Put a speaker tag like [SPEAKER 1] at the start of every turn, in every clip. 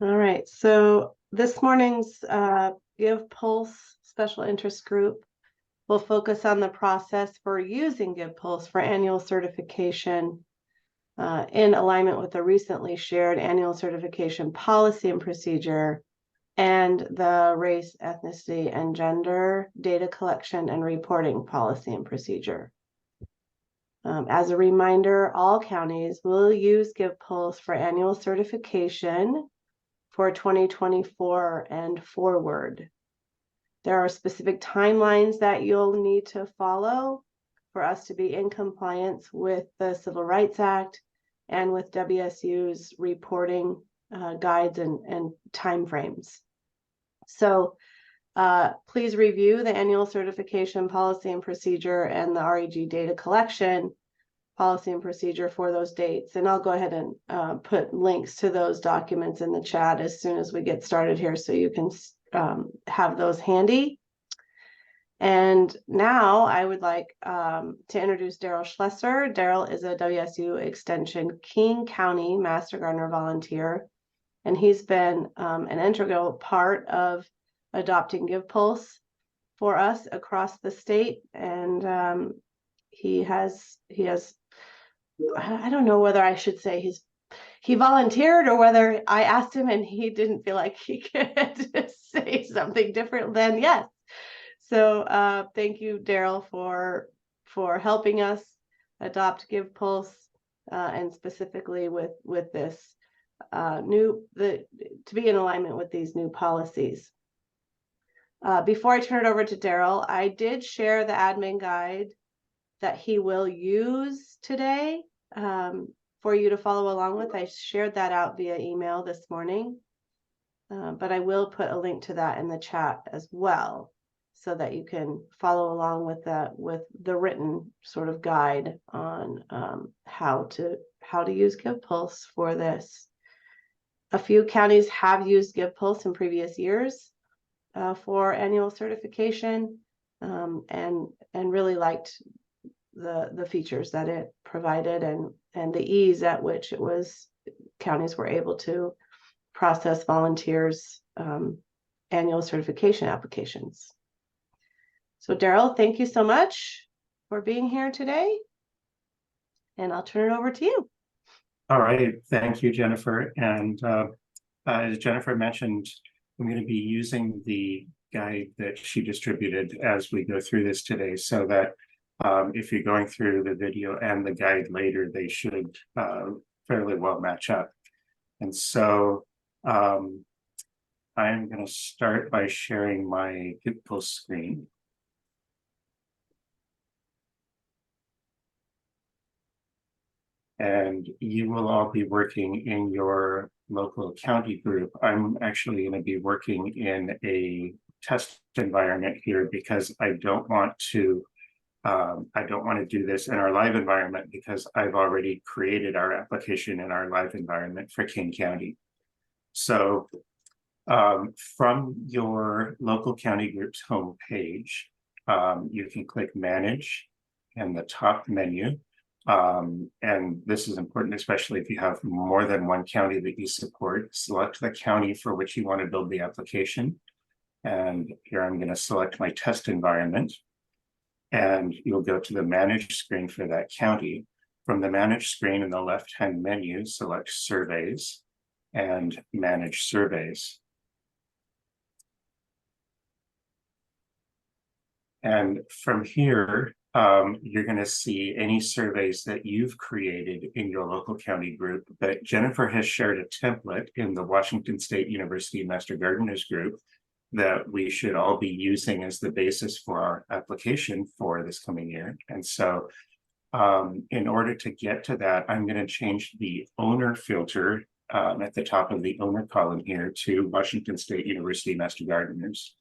[SPEAKER 1] All right, so this morning's GivePulse special interest group will focus on the process for using GivePulse for annual certification in alignment with the recently shared annual certification policy and procedure and the race, ethnicity, and gender data collection and reporting policy and procedure. As a reminder, all counties will use GivePulse for annual certification for 2024 and forward. There are specific timelines that you'll need to follow for us to be in compliance with the Civil Rights Act and with WSU's reporting guides and timeframes. So please review the annual certification policy and procedure and the REG data collection policy and procedure for those dates. And I'll go ahead and put links to those documents in the chat as soon as we get started here so you can have those handy. And now I would like to introduce Daryl Schlesser. Daryl is a WSU Extension King County Master Gardener volunteer, and he's been an integral part of adopting GivePulse for us across the state. And he has I don't know whether I should say he volunteered or whether I asked him and he didn't feel like he could say something different than yes. So thank you, Daryl, for helping us adopt GivePulse and specifically with this to be in alignment with these new policies. Before I turn it over to Daryl, I did share the admin guide that he will use today for you to follow along with. I shared that out via email this morning, but I will put a link to that in the chat as well so that you can follow along with the written sort of guide on how to use GivePulse for this. A few counties have used GivePulse in previous years for annual certification and really liked the features that it provided and the ease at which counties were able to process volunteers' annual certification applications. So Daryl, thank you so much for being here today, and I'll turn it over to you.
[SPEAKER 2] All right, thank you, Jennifer. And as Jennifer mentioned, I'm going to be using the guide that she distributed as we go through this today, so that if you're going through the video and the guide later, they should fairly well match up. And so I'm going to start by sharing my GivePulse screen. And you will all be working in your local county group. I'm actually going to be working in a test environment here because I don't want to do this in our live environment because I've already created our application in our live environment for King County. So from your local county group's homepage, you can click Manage in the top menu. And this is important, especially if you have more than one county that you support. Select the county for which you want to build the application. And here I'm going to select my test environment. And you'll go to the Manage screen for that county. From the Manage screen in the left-hand menu, select Surveys and Manage Surveys. And from here, you're going to see any surveys that you've created in your local county group. But Jennifer has shared a template in the Washington State University Master Gardeners group that we should all be using as the basis for our application for this coming year. And so in order to get to that, I'm going to change the owner filter at the top of the owner column here to Washington State University Master Gardeners.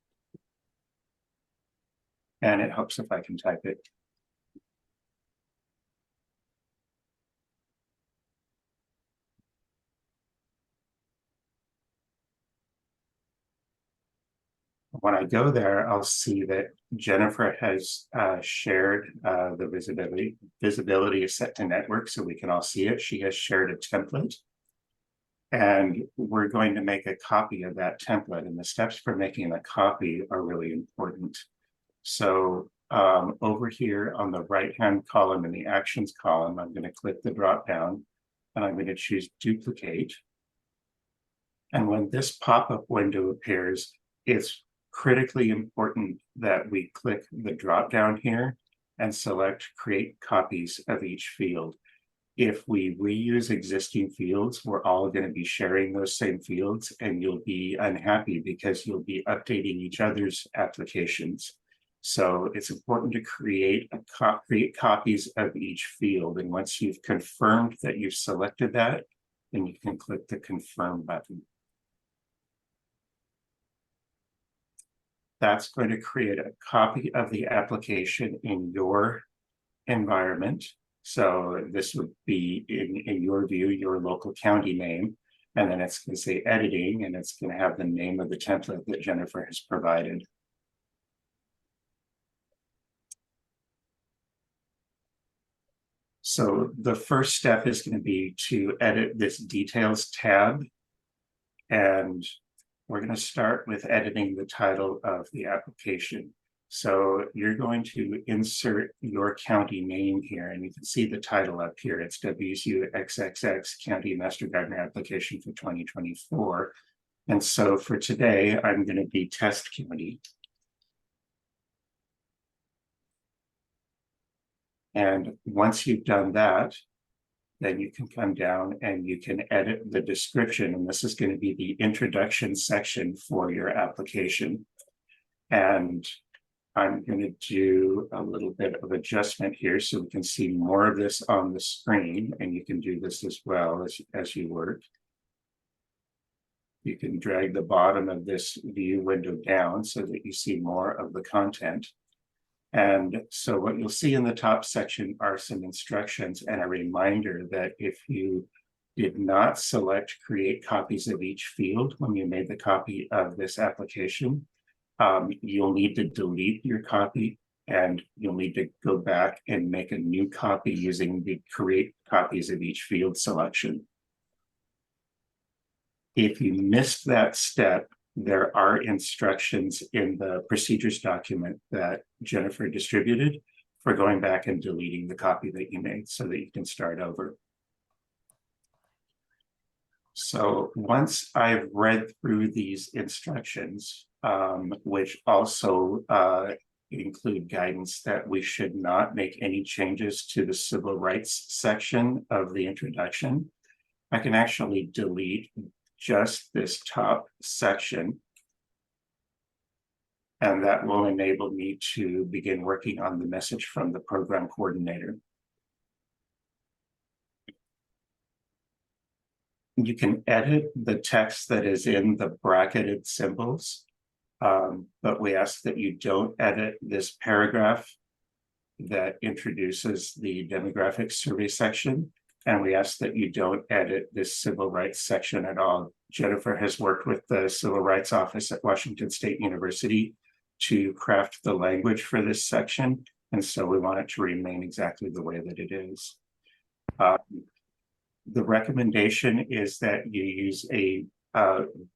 [SPEAKER 2] And it helps if I can type it. When I go there, I'll see that Jennifer has shared the visibility is set to network so we can all see it. She has shared a template. And we're going to make a copy of that template, and the steps for making a copy are really important. So over here on the right-hand column in the actions column, I'm going to click the drop down and I'm going to choose duplicate. And when this pop-up window appears, it's critically important that we click the drop down here and select create copies of each field. If we reuse existing fields, we're all going to be sharing those same fields, and you'll be unhappy because you'll be updating each other's applications. So it's important to create copies of each field. And once you've confirmed that you've selected that, then you can click the confirm button. That's going to create a copy of the application in your environment. So this would be, in your view, your local county name. And then it's going to say editing, and it's going to have the name of the template that Jennifer has provided. So the first step is going to be to edit this details tab. And we're going to start with editing the title of the application. So you're going to insert your county name here, and you can see the title up here. It's WSU XXX County Master Gardener Application for 2024. And so for today, I'm going to be Test County. And once you've done that, then you can come down and you can edit the description. And this is going to be the introduction section for your application. And I'm going to do a little bit of adjustment here so we can see more of this on the screen, and you can do this as well as you work. You can drag the bottom of this view window down so that you see more of the content. And so what you'll see in the top section are some instructions and a reminder that if you did not select create copies of each field when you made the copy of this application, you'll need to delete your copy, and you'll need to go back and make a new copy using the create copies of each field selection. If you missed that step, there are instructions in the procedures document that Jennifer distributed for going back and deleting the copy that you made so that you can start over. So once I've read through these instructions, which also include guidance that we should not make any changes to the civil rights section of the introduction, I can actually delete just this top section, and that will enable me to begin working on the message from the program coordinator. You can edit the text that is in the bracketed symbols, but we ask that you don't edit this paragraph that introduces the demographic survey section. And we ask that you don't edit this civil rights section at all. Jennifer has worked with the Civil Rights Office at Washington State University to craft the language for this section. And so we want it to remain exactly the way that it is. The recommendation is that you use a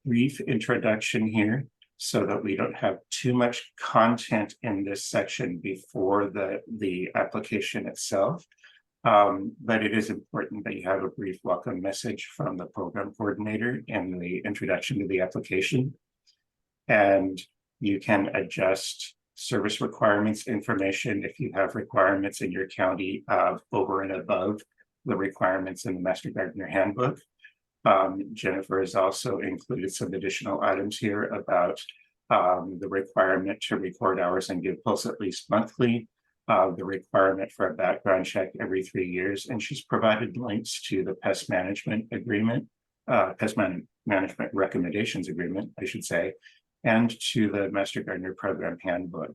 [SPEAKER 2] brief introduction here so that we don't have too much content in this section before the application itself. But it is important that you have a brief welcome message from the program coordinator in the introduction to the application. And you can adjust service requirements information if you have requirements in your county over and above the requirements in the Master Gardener Handbook. Jennifer has also included some additional items here about the requirement to record hours and GivePulse at least monthly, the requirement for a background check every 3 years, and she's provided links to the pest management agreement, management recommendations agreement, I should say, and to the Master Gardener Program Handbook.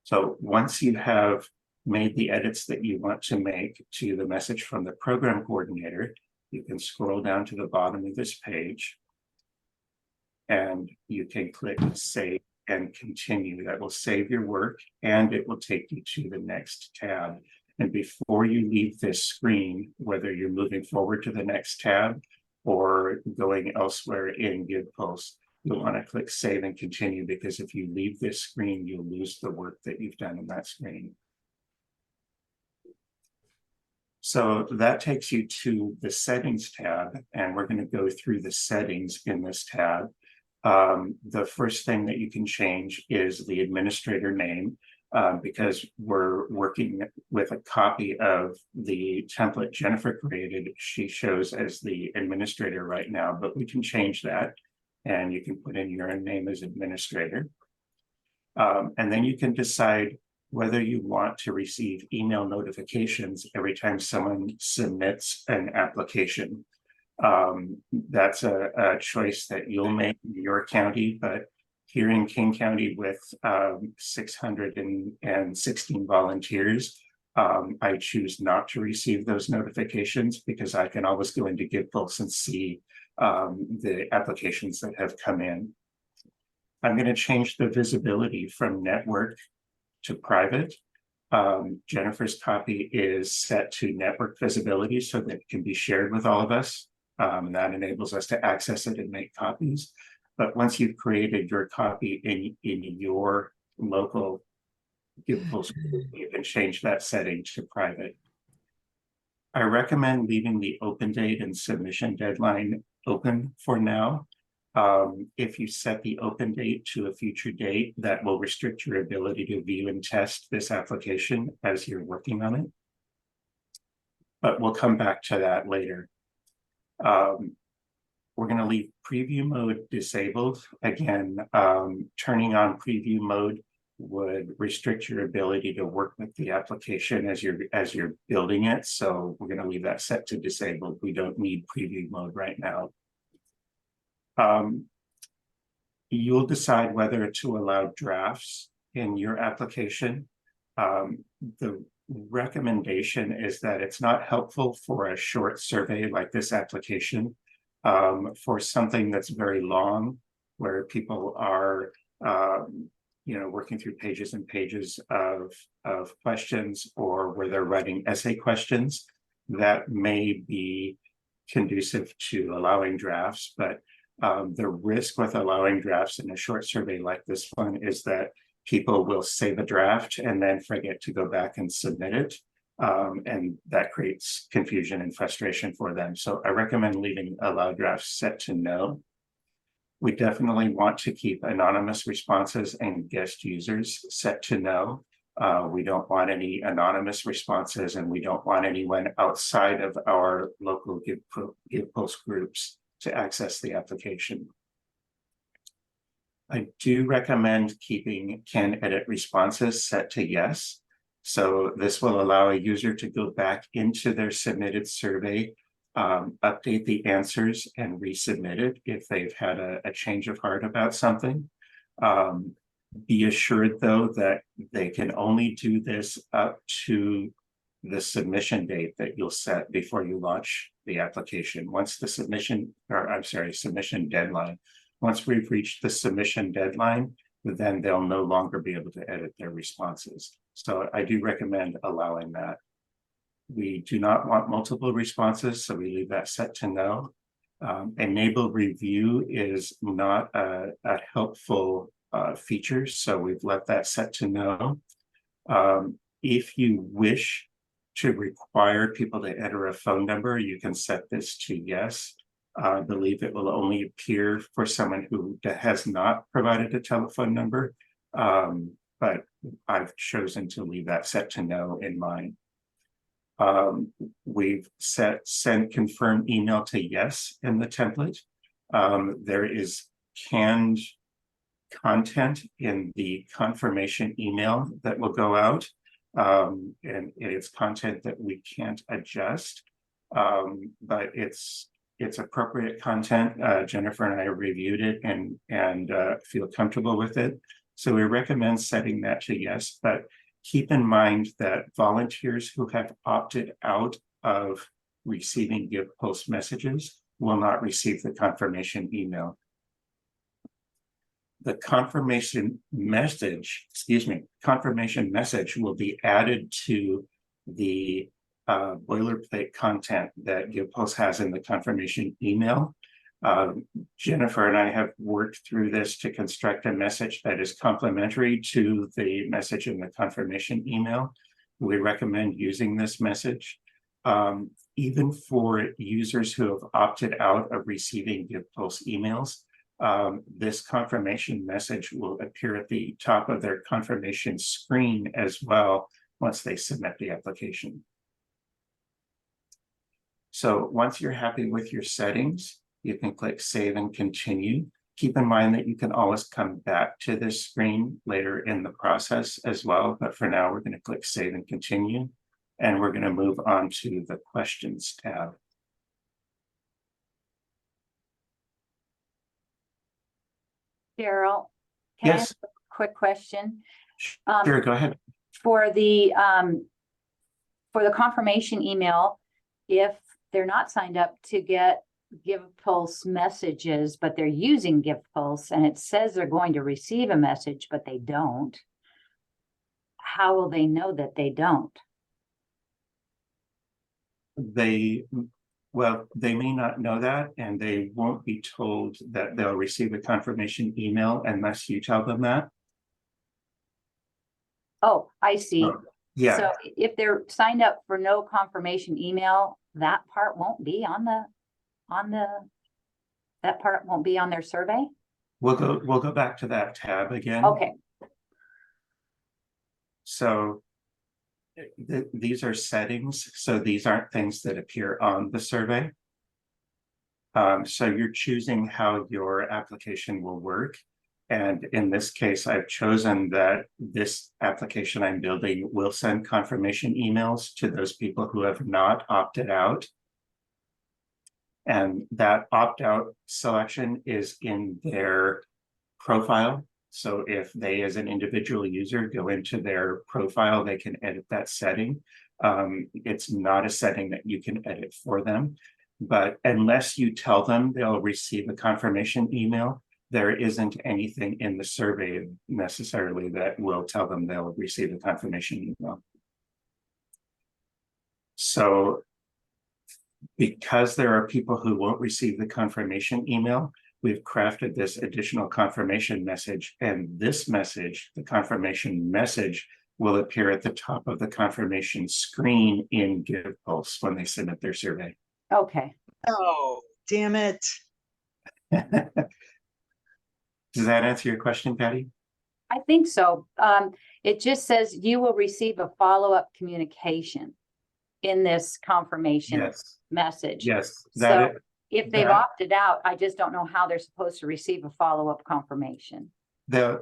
[SPEAKER 2] So once you have made the edits that you want to make to the message from the program coordinator, you can scroll down to the bottom of this page and you can click save and continue. That will save your work and it will take you to the next tab. And before you leave this screen, whether you're moving forward to the next tab or going elsewhere in GivePulse, you'll want to click Save and Continue, because if you leave this screen, you'll lose the work that you've done in that screen. So that takes you to the Settings tab, and we're going to go through the settings in this tab. The first thing that you can change is the administrator name, because we're working with a copy of the template Jennifer created. She shows as the administrator right now, but we can change that, and you can put in your name as administrator. And then you can decide whether you want to receive email notifications every time someone submits an application. That's a choice that you'll make in your county, but here in King County with 616 volunteers, I choose not to receive those notifications because I can always go into GivePulse and see the applications that have come in. I'm going to change the visibility from network to private. Jennifer's copy is set to network visibility so that it can be shared with all of us. And that enables us to access it and make copies. But once you've created your copy in your local GivePulse, you can change that setting to private. I recommend leaving the open date and submission deadline open for now. If you set the open date to a future date, that will restrict your ability to view and test this application as you're working on it. But we'll come back to that later. We're going to leave preview mode disabled. Again, turning on preview mode would restrict your ability to work with the application as you're building it. So we're going to leave that set to disabled. We don't need preview mode right now. You'll decide whether to allow drafts in your application. The recommendation is that it's not helpful for a short survey like this application. For something that's very long, where people are working through pages and pages of questions, or where they're writing essay questions, that may be conducive to allowing drafts. But the risk with allowing drafts in a short survey like this one is that people will save a draft and then forget to go back and submit it. And that creates confusion and frustration for them. So I recommend leaving allow drafts set to no. We definitely want to keep anonymous responses and guest users set to no. We don't want any anonymous responses, and we don't want anyone outside of our local GivePulse groups to access the application. I do recommend keeping can edit responses set to yes. So this will allow a user to go back into their submitted survey, update the answers, and resubmit it if they've had a change of heart about something. Be assured, though, that they can only do this up to the submission date that you'll set before you launch the application. Once the submission deadline, once we've reached the submission deadline, then they'll no longer be able to edit their responses. So I do recommend allowing that. We do not want multiple responses, so we leave that set to no. Enable review is not a helpful feature, so we've left that set to no. If you wish to require people to enter a phone number, you can set this to yes. I believe it will only appear for someone who has not provided a telephone number, but I've chosen to leave that set to no in mine. We've set send confirm email to yes in the template. There is canned content in the confirmation email that will go out, and it's content that we can't adjust, but it's appropriate content. Jennifer and I reviewed it and feel comfortable with it. So we recommend setting that to yes, but keep in mind that volunteers who have opted out of receiving GivePulse messages will not receive the confirmation email. The confirmation message will be added to the boilerplate content that GivePulse has in the confirmation email. Jennifer and I have worked through this to construct a message that is complementary to the message in the confirmation email. We recommend using this message. Even for users who have opted out of receiving GivePulse emails, this confirmation message will appear at the top of their confirmation screen as well once they submit the application. So once you're happy with your settings, you can click Save and Continue. Keep in mind that you can always come back to this screen later in the process as well, but for now we're going to click Save and Continue, and we're going to move on to the Questions tab.
[SPEAKER 3] Cheryl, can I
[SPEAKER 2] Yes.
[SPEAKER 3] ask a quick question?
[SPEAKER 2] Sure, go ahead.
[SPEAKER 3] For the confirmation email, if they're not signed up to get GivePulse messages, but they're using GivePulse and it says they're going to receive a message, but they don't, how will they know that they don't?
[SPEAKER 2] Well, they may not know that, and they won't be told that they'll receive a confirmation email unless you tell them that.
[SPEAKER 3] Oh, I see.
[SPEAKER 2] Yeah.
[SPEAKER 3] So if they're signed up for no confirmation email, that part won't be on that part won't be on their survey?
[SPEAKER 2] We'll go back to that tab again.
[SPEAKER 3] Okay.
[SPEAKER 2] So these are settings. So these aren't things that appear on the survey. So you're choosing how your application will work. And in this case, I've chosen that this application I'm building will send confirmation emails to those people who have not opted out. And that opt-out selection is in their profile. So if they, as an individual user, go into their profile, they can edit that setting. It's not a setting that you can edit for them. But unless you tell them they'll receive a confirmation email, there isn't anything in the survey necessarily that will tell them they'll receive a confirmation email. So because there are people who won't receive the confirmation email, we've crafted this additional confirmation message, and this message, the confirmation message, will appear at the top of the confirmation screen in GivePulse when they submit their survey.
[SPEAKER 3] Okay.
[SPEAKER 4] Oh, damn it.
[SPEAKER 2] Does that answer your question, Patty?
[SPEAKER 3] I think so. It just says you will receive a follow-up communication in this confirmation message.
[SPEAKER 2] Yes.
[SPEAKER 3] So if they've opted out, I just don't know how they're supposed to receive a follow-up confirmation.
[SPEAKER 2] They'll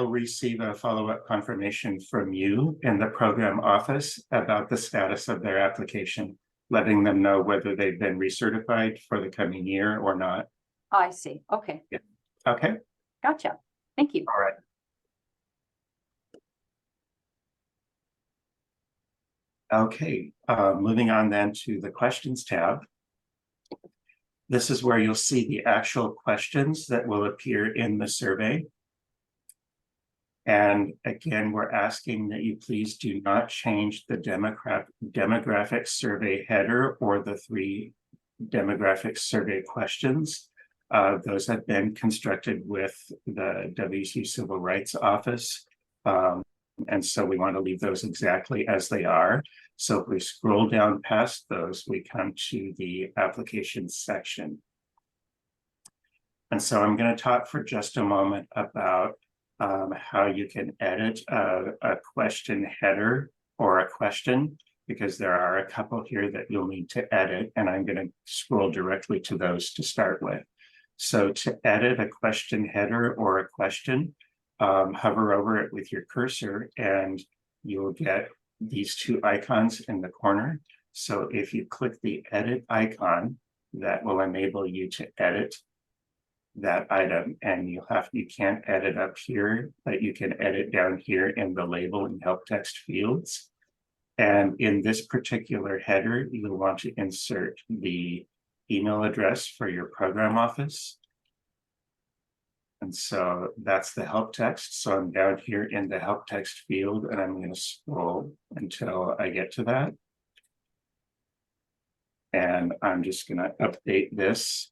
[SPEAKER 2] receive a follow-up confirmation from you in the program office about the status of their application, letting them know whether they've been recertified for the coming year or not.
[SPEAKER 3] I see. Okay.
[SPEAKER 2] Yeah. Okay.
[SPEAKER 3] Gotcha. Thank you.
[SPEAKER 2] All right. Okay, moving on then to the questions tab. This is where you'll see the actual questions that will appear in the survey. And again, we're asking that you please do not change the demographic survey header or the 3 demographic survey questions. Those have been constructed with the WSU Civil Rights Office. And so we want to leave those exactly as they are. So if we scroll down past those, we come to the application section. And so I'm going to talk for just a moment about how you can edit a question header or a question, because there are a couple here that you'll need to edit, and I'm going to scroll directly to those to start with. So to edit a question header or a question, hover over it with your cursor and you'll get these 2 icons in the corner. So if you click the edit icon, that will enable you to edit that item, and you can't edit up here, but you can edit down here in the label and help text fields. And in this particular header, you'll want to insert the email address for your program office. And so that's the help text. So I'm down here in the help text field and I'm going to scroll until I get to that. And I'm just going to update this.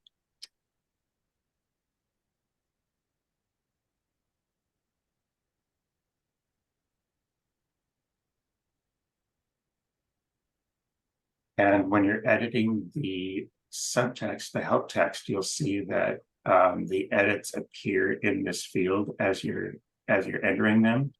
[SPEAKER 2] And when you're editing the subtext, the help text, you'll see that the edits appear in this field as you're entering them.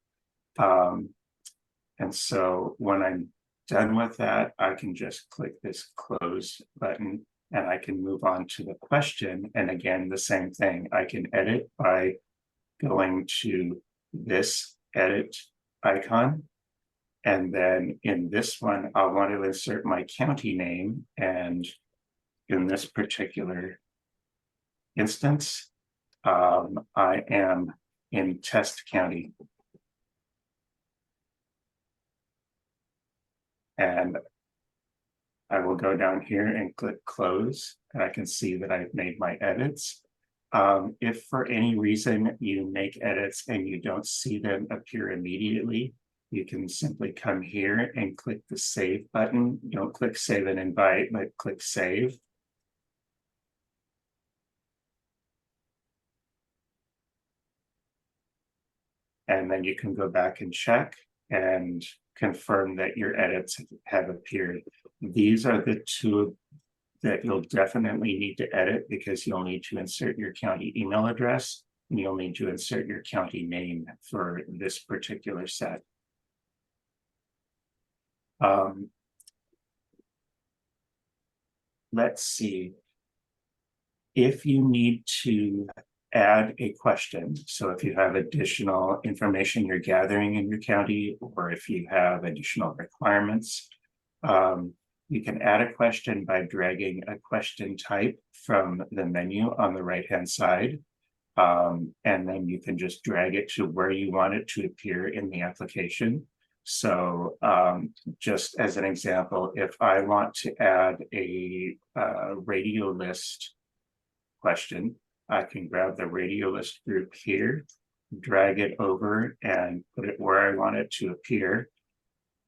[SPEAKER 2] And so when I'm done with that, I can just click this close button and I can move on to the question. And again, the same thing. I can edit by going to this edit icon. And then in this one, I want to insert my county name. And in this particular instance, I am in Test County. And I will go down here and click close, and I can see that I've made my edits. If for any reason you make edits and you don't see them appear immediately, you can simply come here and click the save button. Don't click save and invite, but click save. And then you can go back and check and confirm that your edits have appeared. These are the two that you'll definitely need to edit because you'll need to insert your county email address and you'll need to insert your county name for this particular set. Let's see. If you need to add a question, so if you have additional information you're gathering in your county, or if you have additional requirements, you can add a question by dragging a question type from the menu on the right-hand side. And then you can just drag it to where you want it to appear in the application. So just as an example, if I want to add a radio list question, I can grab the radio list group here, drag it over and put it where I want it to appear.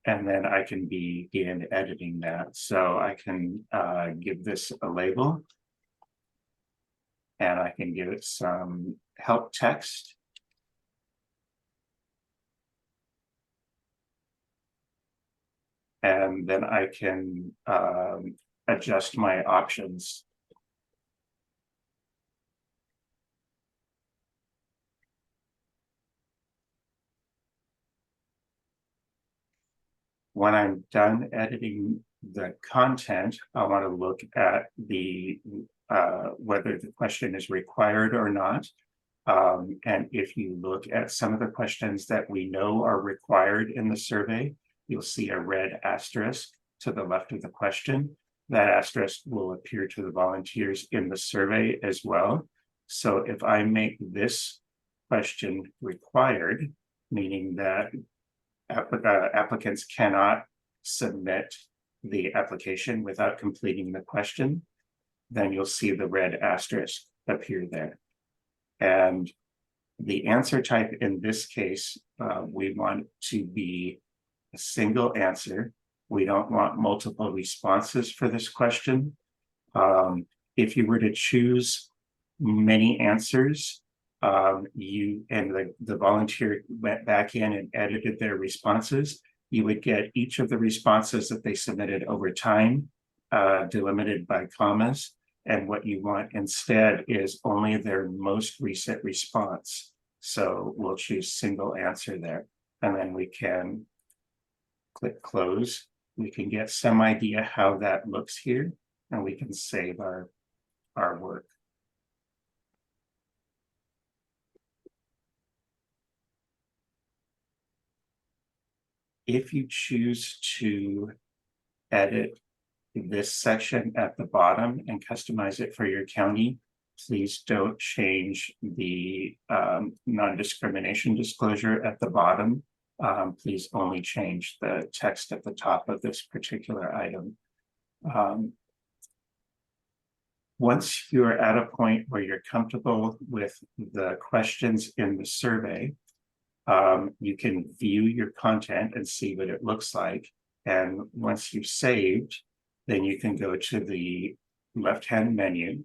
[SPEAKER 2] And then I can begin editing that. So I can give this a label. And I can give it some help text. And then I can adjust my options. When I'm done editing the content, I want to look at the whether the question is required or not. And if you look at some of the questions that we know are required in the survey, you'll see a red asterisk to the left of the question. That asterisk will appear to the volunteers in the survey as well. So if I make this question required, meaning that applicants cannot submit the application without completing the question, then you'll see the red asterisk appear there. And the answer type in this case, we want to be a single answer. We don't want multiple responses for this question. If you were to choose many answers, the volunteer went back in and edited their responses, you would get each of the responses that they submitted over time, delimited by commas. And what you want instead is only their most recent response. So we'll choose single answer there. And then we can click close. We can get some idea how that looks here, and we can save our work. If you choose to edit this section at the bottom and customize it for your county, please don't change the non-discrimination disclosure at the bottom. Please only change the text at the top of this particular item. Once you're at a point where you're comfortable with the questions in the survey, you can view your content and see what it looks like. And once you've saved, then you can go to the left-hand menu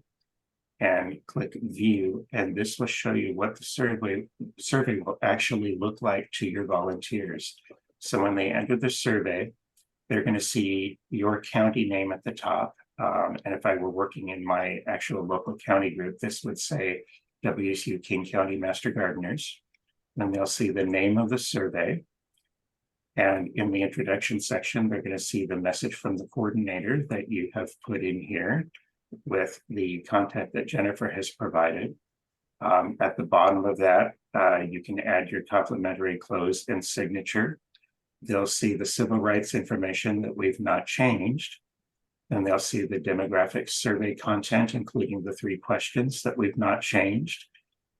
[SPEAKER 2] and click view, and this will show you what the survey will actually look like to your volunteers. So when they enter the survey, they're going to see your county name at the top. And if I were working in my actual local county group, this would say WSU King County Master Gardeners. Then they'll see the name of the survey. And in the introduction section, they're going to see the message from the coordinator that you have put in here with the content that Jennifer has provided. At the bottom of that, you can add your complimentary close and signature. They'll see the civil rights information that we've not changed. And they'll see the demographic survey content, including the 3 questions that we've not changed.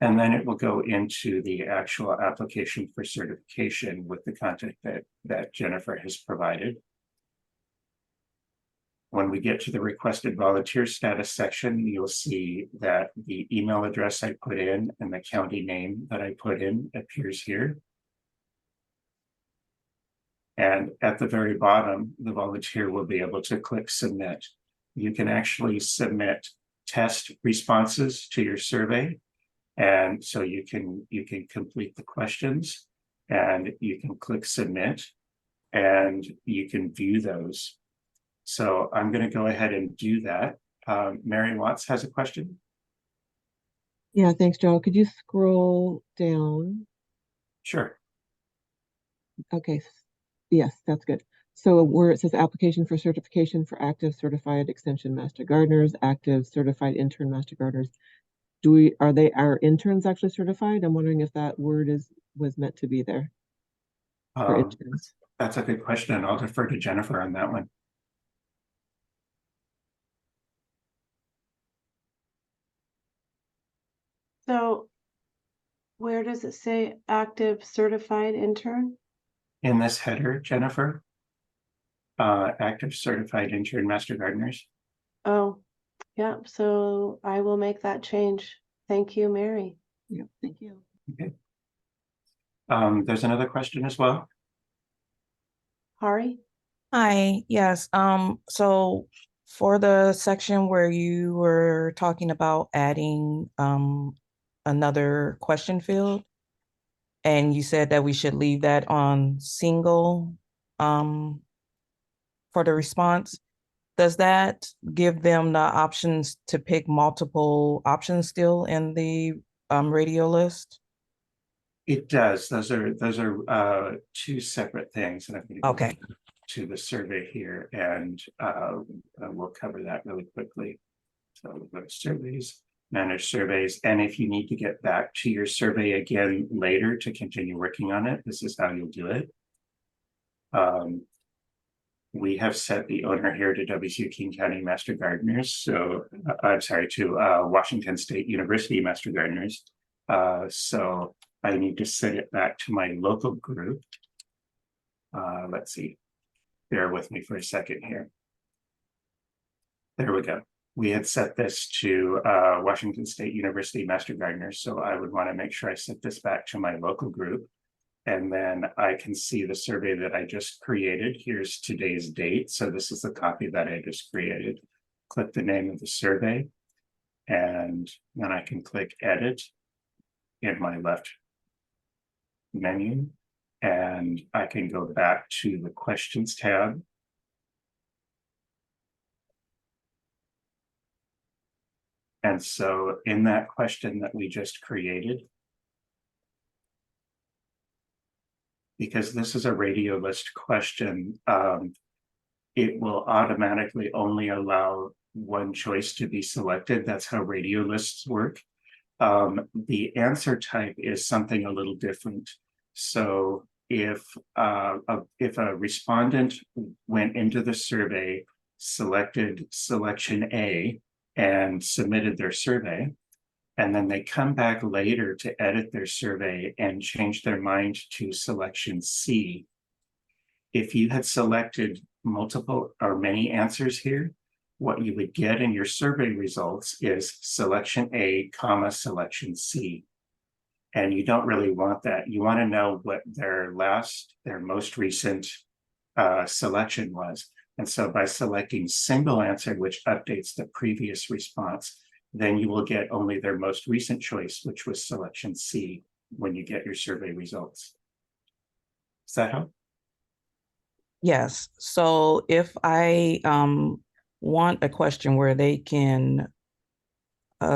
[SPEAKER 2] And then it will go into the actual application for certification with the content that Jennifer has provided. When we get to the requested volunteer status section, you'll see that the email address I put in and the county name that I put in appears here. And at the very bottom, the volunteer will be able to click submit. You can actually submit test responses to your survey. And so you can complete the questions and you can click submit and you can view those. So I'm going to go ahead and do that. Mary Watts has a question.
[SPEAKER 5] Yeah, thanks, Joe. Could you scroll down?
[SPEAKER 2] Sure.
[SPEAKER 5] Okay. Yes, that's good. So where it says application for certification for active certified extension master gardeners, active certified intern master gardeners. Are our interns actually certified? I'm wondering if that word was meant to be there for interns.
[SPEAKER 2] That's a good question. I'll defer to Jennifer on that one.
[SPEAKER 1] So where does it say active certified intern?
[SPEAKER 2] In this header, Jennifer, active certified intern master gardeners.
[SPEAKER 1] Oh, yeah, so I will make that change. Thank you, Mary.
[SPEAKER 5] Yeah, thank you.
[SPEAKER 2] Okay. There's another question as well.
[SPEAKER 1] Hari?
[SPEAKER 6] Hi, yes. So for the section where you were talking about adding another question field, and you said that we should leave that on single for the response, does that give them the options to pick multiple options still in the radio list?
[SPEAKER 2] It does. Those are 2 separate things, and I'm going to go
[SPEAKER 6] Okay.
[SPEAKER 2] to the survey here, and we'll cover that really quickly. So we'll go to surveys, manage surveys, and if you need to get back to your survey again later to continue working on it, this is how you'll do it. We have set the owner here to WSU King County Master Gardeners. So I'm sorry, to Washington State University Master Gardeners. So I need to set it back to my local group. Let's see. Bear with me for a second here. There we go. We had set this to Washington State University Master Gardeners. So I would want to make sure I set this back to my local group. And then I can see the survey that I just created. Here's today's date. So this is the copy that I just created. Click the name of the survey. And then I can click edit in my left menu. And I can go back to the questions tab. And so in that question that we just created, because this is a radio list question, it will automatically only allow one choice to be selected. That's how radio lists work. The answer type is something a little different. So if a respondent went into the survey, selected selection A and submitted their survey, and then they come back later to edit their survey and change their mind to selection C. If you had selected multiple or many answers here, what you would get in your survey results is selection A, comma, selection C. And you don't really want that. You want to know what their most recent selection was. And so by selecting single answer, which updates the previous response, then you will get only their most recent choice, which was selection C, when you get your survey results. Does that help?
[SPEAKER 6] Yes. So if I want a question where they can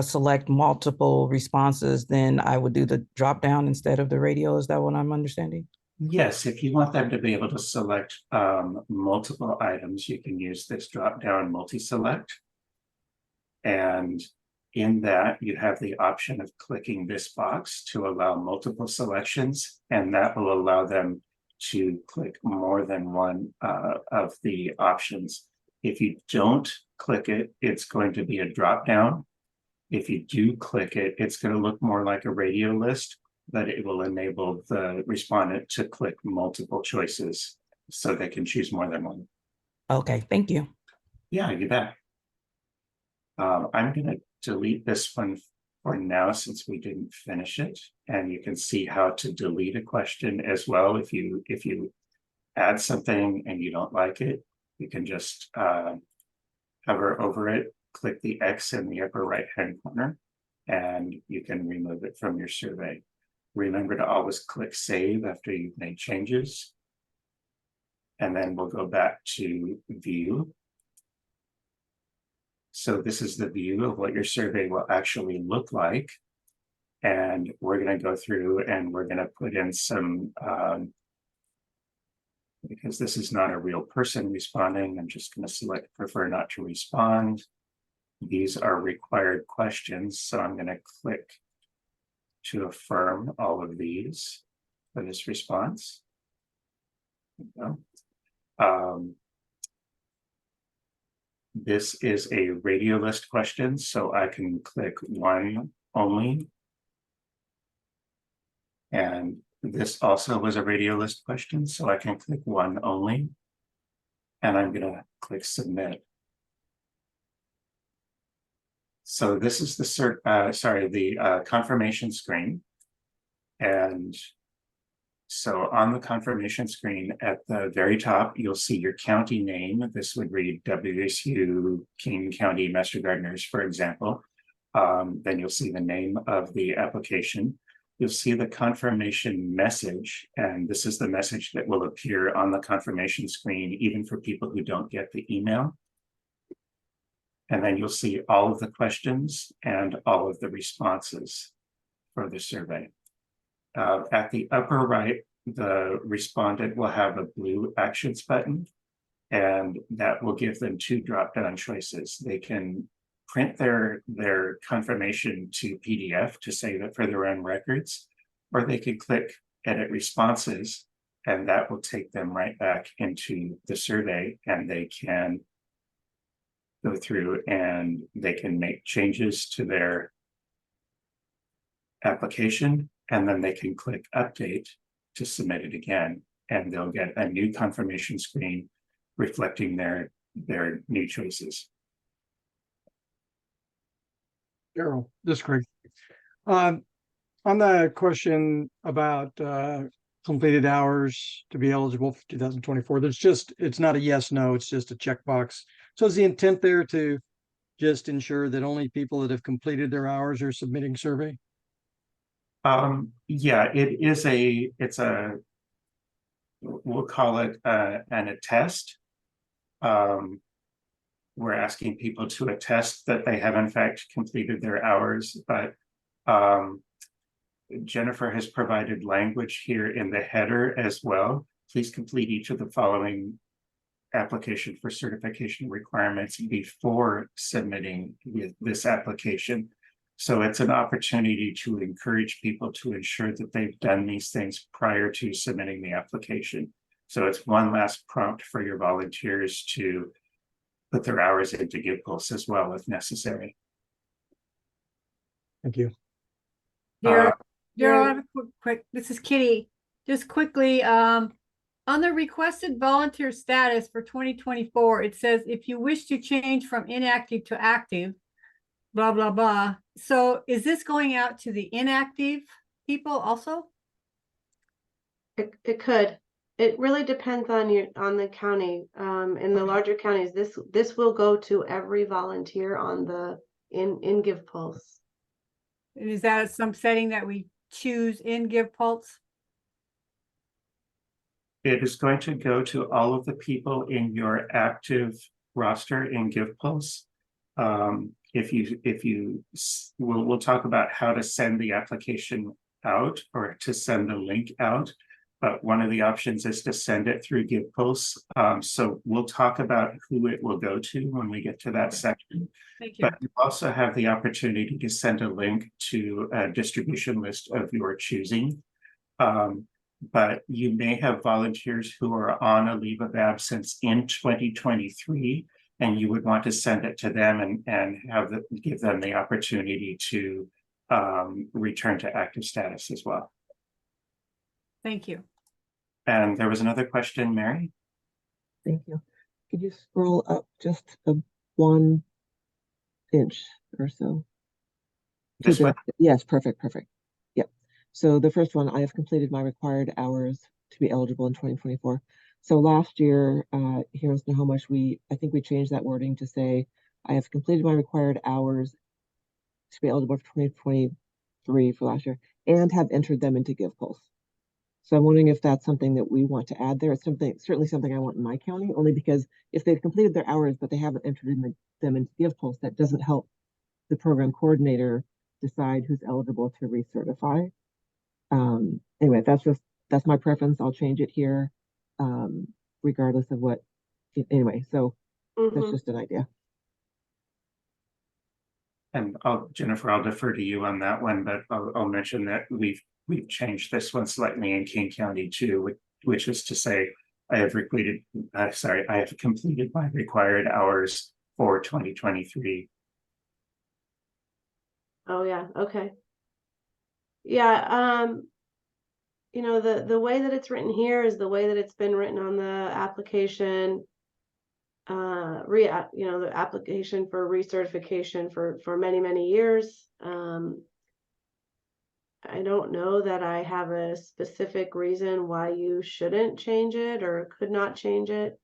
[SPEAKER 6] select multiple responses, then I would do the drop down instead of the radio. Is that what I'm understanding?
[SPEAKER 2] Yes, if you want them to be able to select multiple items, you can use this drop down multi-select. And in that, you have the option of clicking this box to allow multiple selections, and that will allow them to click more than one of the options. If you don't click it, it's going to be a drop down. If you do click it, it's going to look more like a radio list, but it will enable the respondent to click multiple choices so they can choose more than one.
[SPEAKER 6] Okay, thank you.
[SPEAKER 2] Yeah, you bet. I'm going to delete this one for now since we didn't finish it, and you can see how to delete a question as well. If you add something and you don't like it, you can just hover over it, click the X in the upper right hand corner, and you can remove it from your survey. Remember to always click save after you've made changes. And then we'll go back to view. So this is the view of what your survey will actually look like. And we're going to go through and we're going to put in some, because this is not a real person responding, I'm just going to select prefer not to respond. These are required questions, so I'm going to click to affirm all of these for this response. This is a radio list question, so I can click one only. And this also was a radio list question, so I can click one only. And I'm going to click submit. So this is the confirmation screen. And so on the confirmation screen at the very top, you'll see your county name. This would read WSU King County Master Gardeners, for example. Then you'll see the name of the application. You'll see the confirmation message, and this is the message that will appear on the confirmation screen, even for people who don't get the email. And then you'll see all of the questions and all of the responses for the survey. At the upper right, the respondent will have a blue actions button, and that will give them two drop-down choices. They can print their confirmation to PDF to save it for their own records, or they can click edit responses, and that will take them right back into the survey, and they can go through and they can make changes to their application, and then they can click update to submit it again, and they'll get a new confirmation screen reflecting their new choices.
[SPEAKER 7] Daryl, this is Craig. On the question about completed hours to be eligible for 2024, it's not a yes, no, it's just a checkbox. So is the intent there to just ensure that only people that have completed their hours are submitting survey?
[SPEAKER 2] Yeah, we'll call it an attest. We're asking people to attest that they have in fact completed their hours, but Jennifer has provided language here in the header as well. Please complete each of the following application for certification requirements before submitting this application. So it's an opportunity to encourage people to ensure that they've done these things prior to submitting the application. So it's one last prompt for your volunteers to put their hours into GivePulse as well if necessary.
[SPEAKER 7] Thank you.
[SPEAKER 8] Daryl, I have a quick, this is Kitty. Just quickly, On the requested volunteer status for 2024, it says if you wish to change from inactive to active, blah, blah, blah. So is this going out to the inactive people also?
[SPEAKER 1] It could. It really depends on the county. In the larger counties, this will go to every volunteer on the in GivePulse.
[SPEAKER 8] And is that some setting that we choose in GivePulse?
[SPEAKER 2] It is going to go to all of the people in your active roster in GivePulse. We'll talk about how to send the application out or to send the link out. But one of the options is to send it through GivePulse. So we'll talk about who it will go to when we get to that section.
[SPEAKER 8] Thank you.
[SPEAKER 2] But you also have the opportunity to send a link to a distribution list of your choosing. But you may have volunteers who are on a leave of absence in 2023, and you would want to send it to them and give them the opportunity to return to active status as well.
[SPEAKER 8] Thank you.
[SPEAKER 2] And there was another question, Mary?
[SPEAKER 5] Thank you. Could you scroll up just 1 inch or so?
[SPEAKER 2] This one?
[SPEAKER 5] Yes, perfect. Yep. So the first one, I have completed my required hours to be eligible in 2024. So last year, here in Snohomish, I think we changed that wording to say, I have completed my required hours to be eligible for 2023 for last year and have entered them into GivePulse. So I'm wondering if that's something that we want to add there. It's certainly something I want in my county, only because if they've completed their hours, but they haven't entered them into GivePulse, that doesn't help the program coordinator decide who's eligible to recertify. Anyway, that's my preference. I'll change it here, regardless of what. Anyway, so that's just an idea.
[SPEAKER 2] And Jennifer, I'll defer to you on that one, but I'll mention that we've changed this one slightly in King County too, which is to say, I have completed my required hours for 2023.
[SPEAKER 1] Oh yeah, okay. Yeah, the way that it's written here is the way that it's been written on the application. The application for recertification for many years. I don't know that I have a specific reason why you shouldn't change it or could not change it.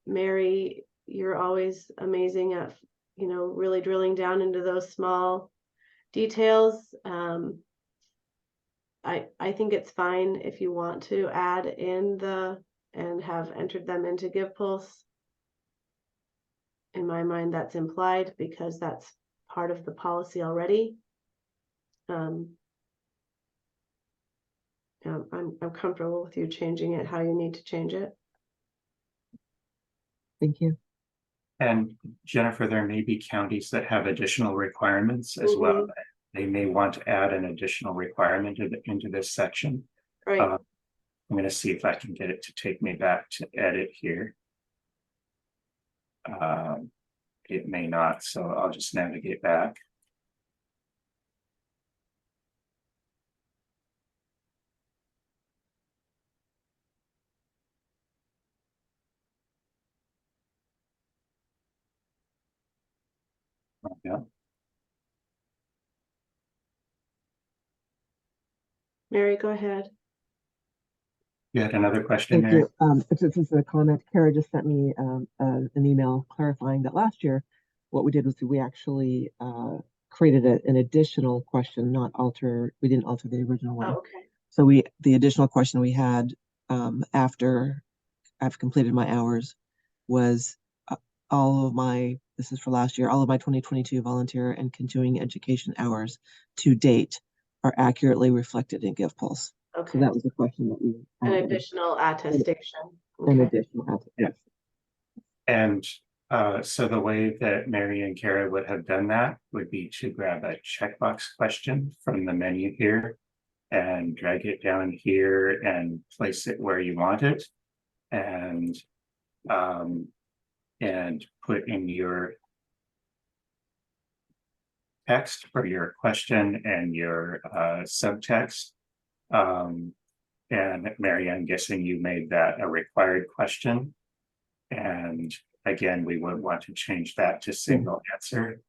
[SPEAKER 1] Mary, you're always amazing at, really drilling down into those small details. I think it's fine if you want to add in and have entered them into GivePulse. In my mind, that's implied because that's part of the policy already. I'm comfortable with you changing it how you need to change it.
[SPEAKER 5] Thank you.
[SPEAKER 2] And Jennifer, there may be counties that have additional requirements as well. They may want to add an additional requirement into this section.
[SPEAKER 1] Right.
[SPEAKER 2] I'm going to see if I can get it to take me back to edit here. It may not, so I'll just navigate back. Yeah.
[SPEAKER 1] Mary, go ahead.
[SPEAKER 2] You had another question,
[SPEAKER 5] Thank
[SPEAKER 2] Mary?
[SPEAKER 5] you. This is a comment. Kara just sent me an email clarifying that last year, what we did was we actually created an additional question, we didn't alter the original one.
[SPEAKER 1] Oh, okay.
[SPEAKER 5] So the additional question we had after I've completed my hours was this is for last year, all of my 2022 volunteer and continuing education hours to date are accurately reflected in GivePulse.
[SPEAKER 1] Okay.
[SPEAKER 5] So that was the question that we
[SPEAKER 1] An additional attestation.
[SPEAKER 5] An
[SPEAKER 1] Okay.
[SPEAKER 5] additional attestation.
[SPEAKER 2] And so the way that Mary and Kara would have done that would be to grab a checkbox question from the menu here and drag it down here and place it where you want it, and put in your text for your question and your subtext. And Mary, I'm guessing you made that a required question. And again, we would want to change that to single answer.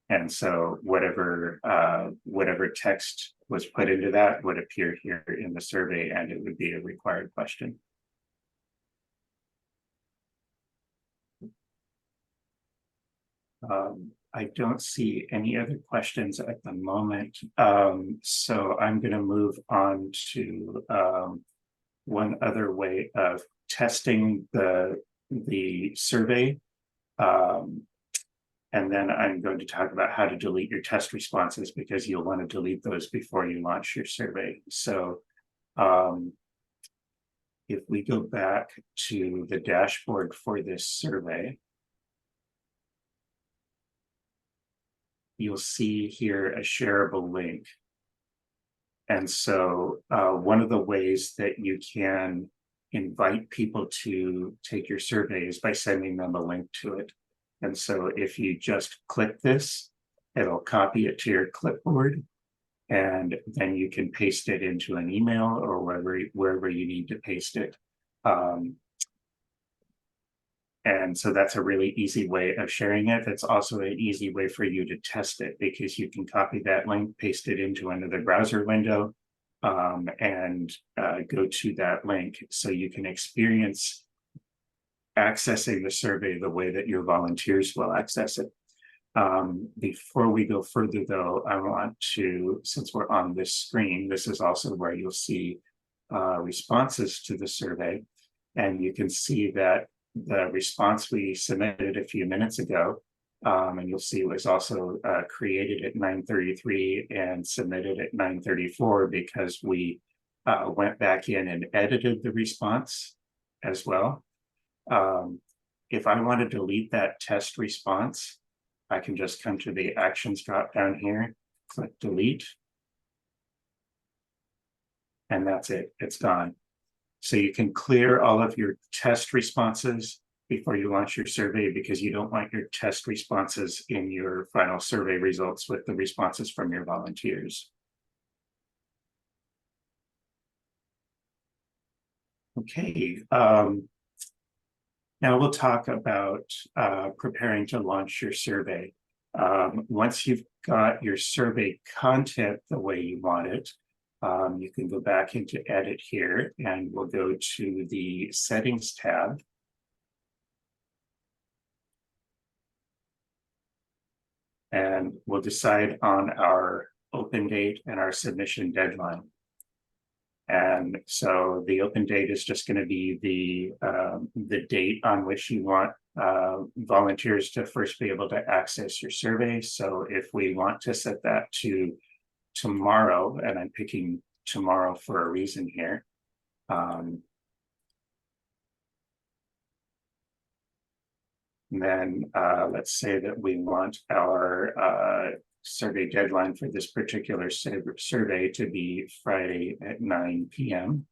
[SPEAKER 2] And so whatever text was put into that would appear here in the survey, and it would be a required question. I don't see any other questions at the moment. So I'm going to move on to one other way of testing the survey. And then I'm going to talk about how to delete your test responses, because you'll want to delete those before you launch your survey. So if we go back to the dashboard for this survey, you'll see here a shareable link. And so one of the ways that you can invite people to take your survey is by sending them a link to it. And so if you just click this, it'll copy it to your clipboard, and then you can paste it into an email or wherever you need to paste it. And so that's a really easy way of sharing it. That's also an easy way for you to test it, because you can copy that link, paste it into another browser window, and go to that link, so you can experience accessing the survey the way that your volunteers will access it. Before we go further though, I want to, since we're on this screen, this is also where you'll see responses to the survey. And you can see that the response we submitted a few minutes ago, and you'll see it was also created at 9:33 and submitted at 9:34, because we went back in and edited the response as well. If I want to delete that test response, I can just come to the actions drop down here, click delete, and that's it, it's gone. So you can clear all of your test responses before you launch your survey, because you don't want your test responses in your final survey results with the responses from your volunteers. Okay. Now we'll talk about preparing to launch your survey. Once you've got your survey content the way you want it, you can go back into edit here, and we'll go to the settings tab. And we'll decide on our open date and our submission deadline. And so the open date is just going to be the date on which you want volunteers to first be able to access your survey. So if we want to set that to tomorrow, and I'm picking tomorrow for a reason here. Then let's say that we want our survey deadline for this particular survey to be Friday at 9 p.m.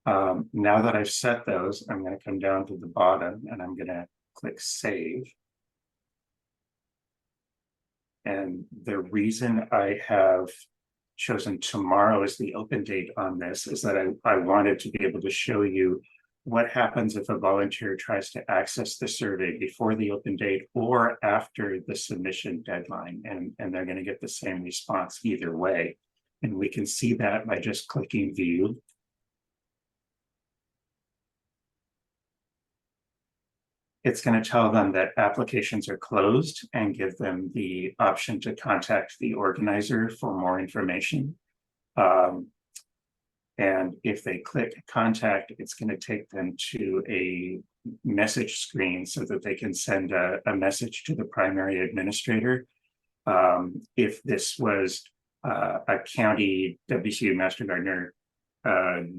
[SPEAKER 2] Now that I've set those, I'm going to come down to the bottom and I'm going to click save. And the reason I have chosen tomorrow as the open date on this is that I wanted to be able to show you what happens if a volunteer tries to access the survey before the open date or after the submission deadline, and they're going to get the same response either way. And we can see that by just clicking view. It's going to tell them that applications are closed and give them the option to contact the organizer for more information. And if they click contact, it's going to take them to a message screen so that they can send a message to the primary administrator. If this was a county WCU Master Gardener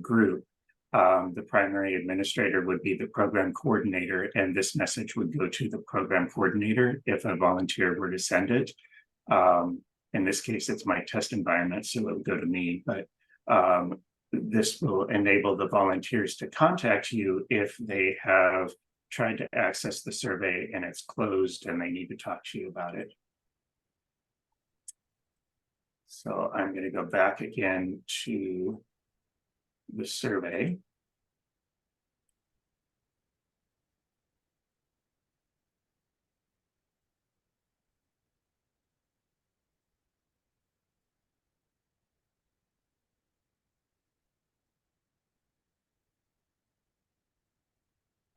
[SPEAKER 2] group, the primary administrator would be the program coordinator, and this message would go to the program coordinator if a volunteer were to send it. In this case, it's my test environment, so it would go to me, but this will enable the volunteers to contact you if they have tried to access the survey and it's closed and they need to talk to you about it. So I'm going to go back again to the survey.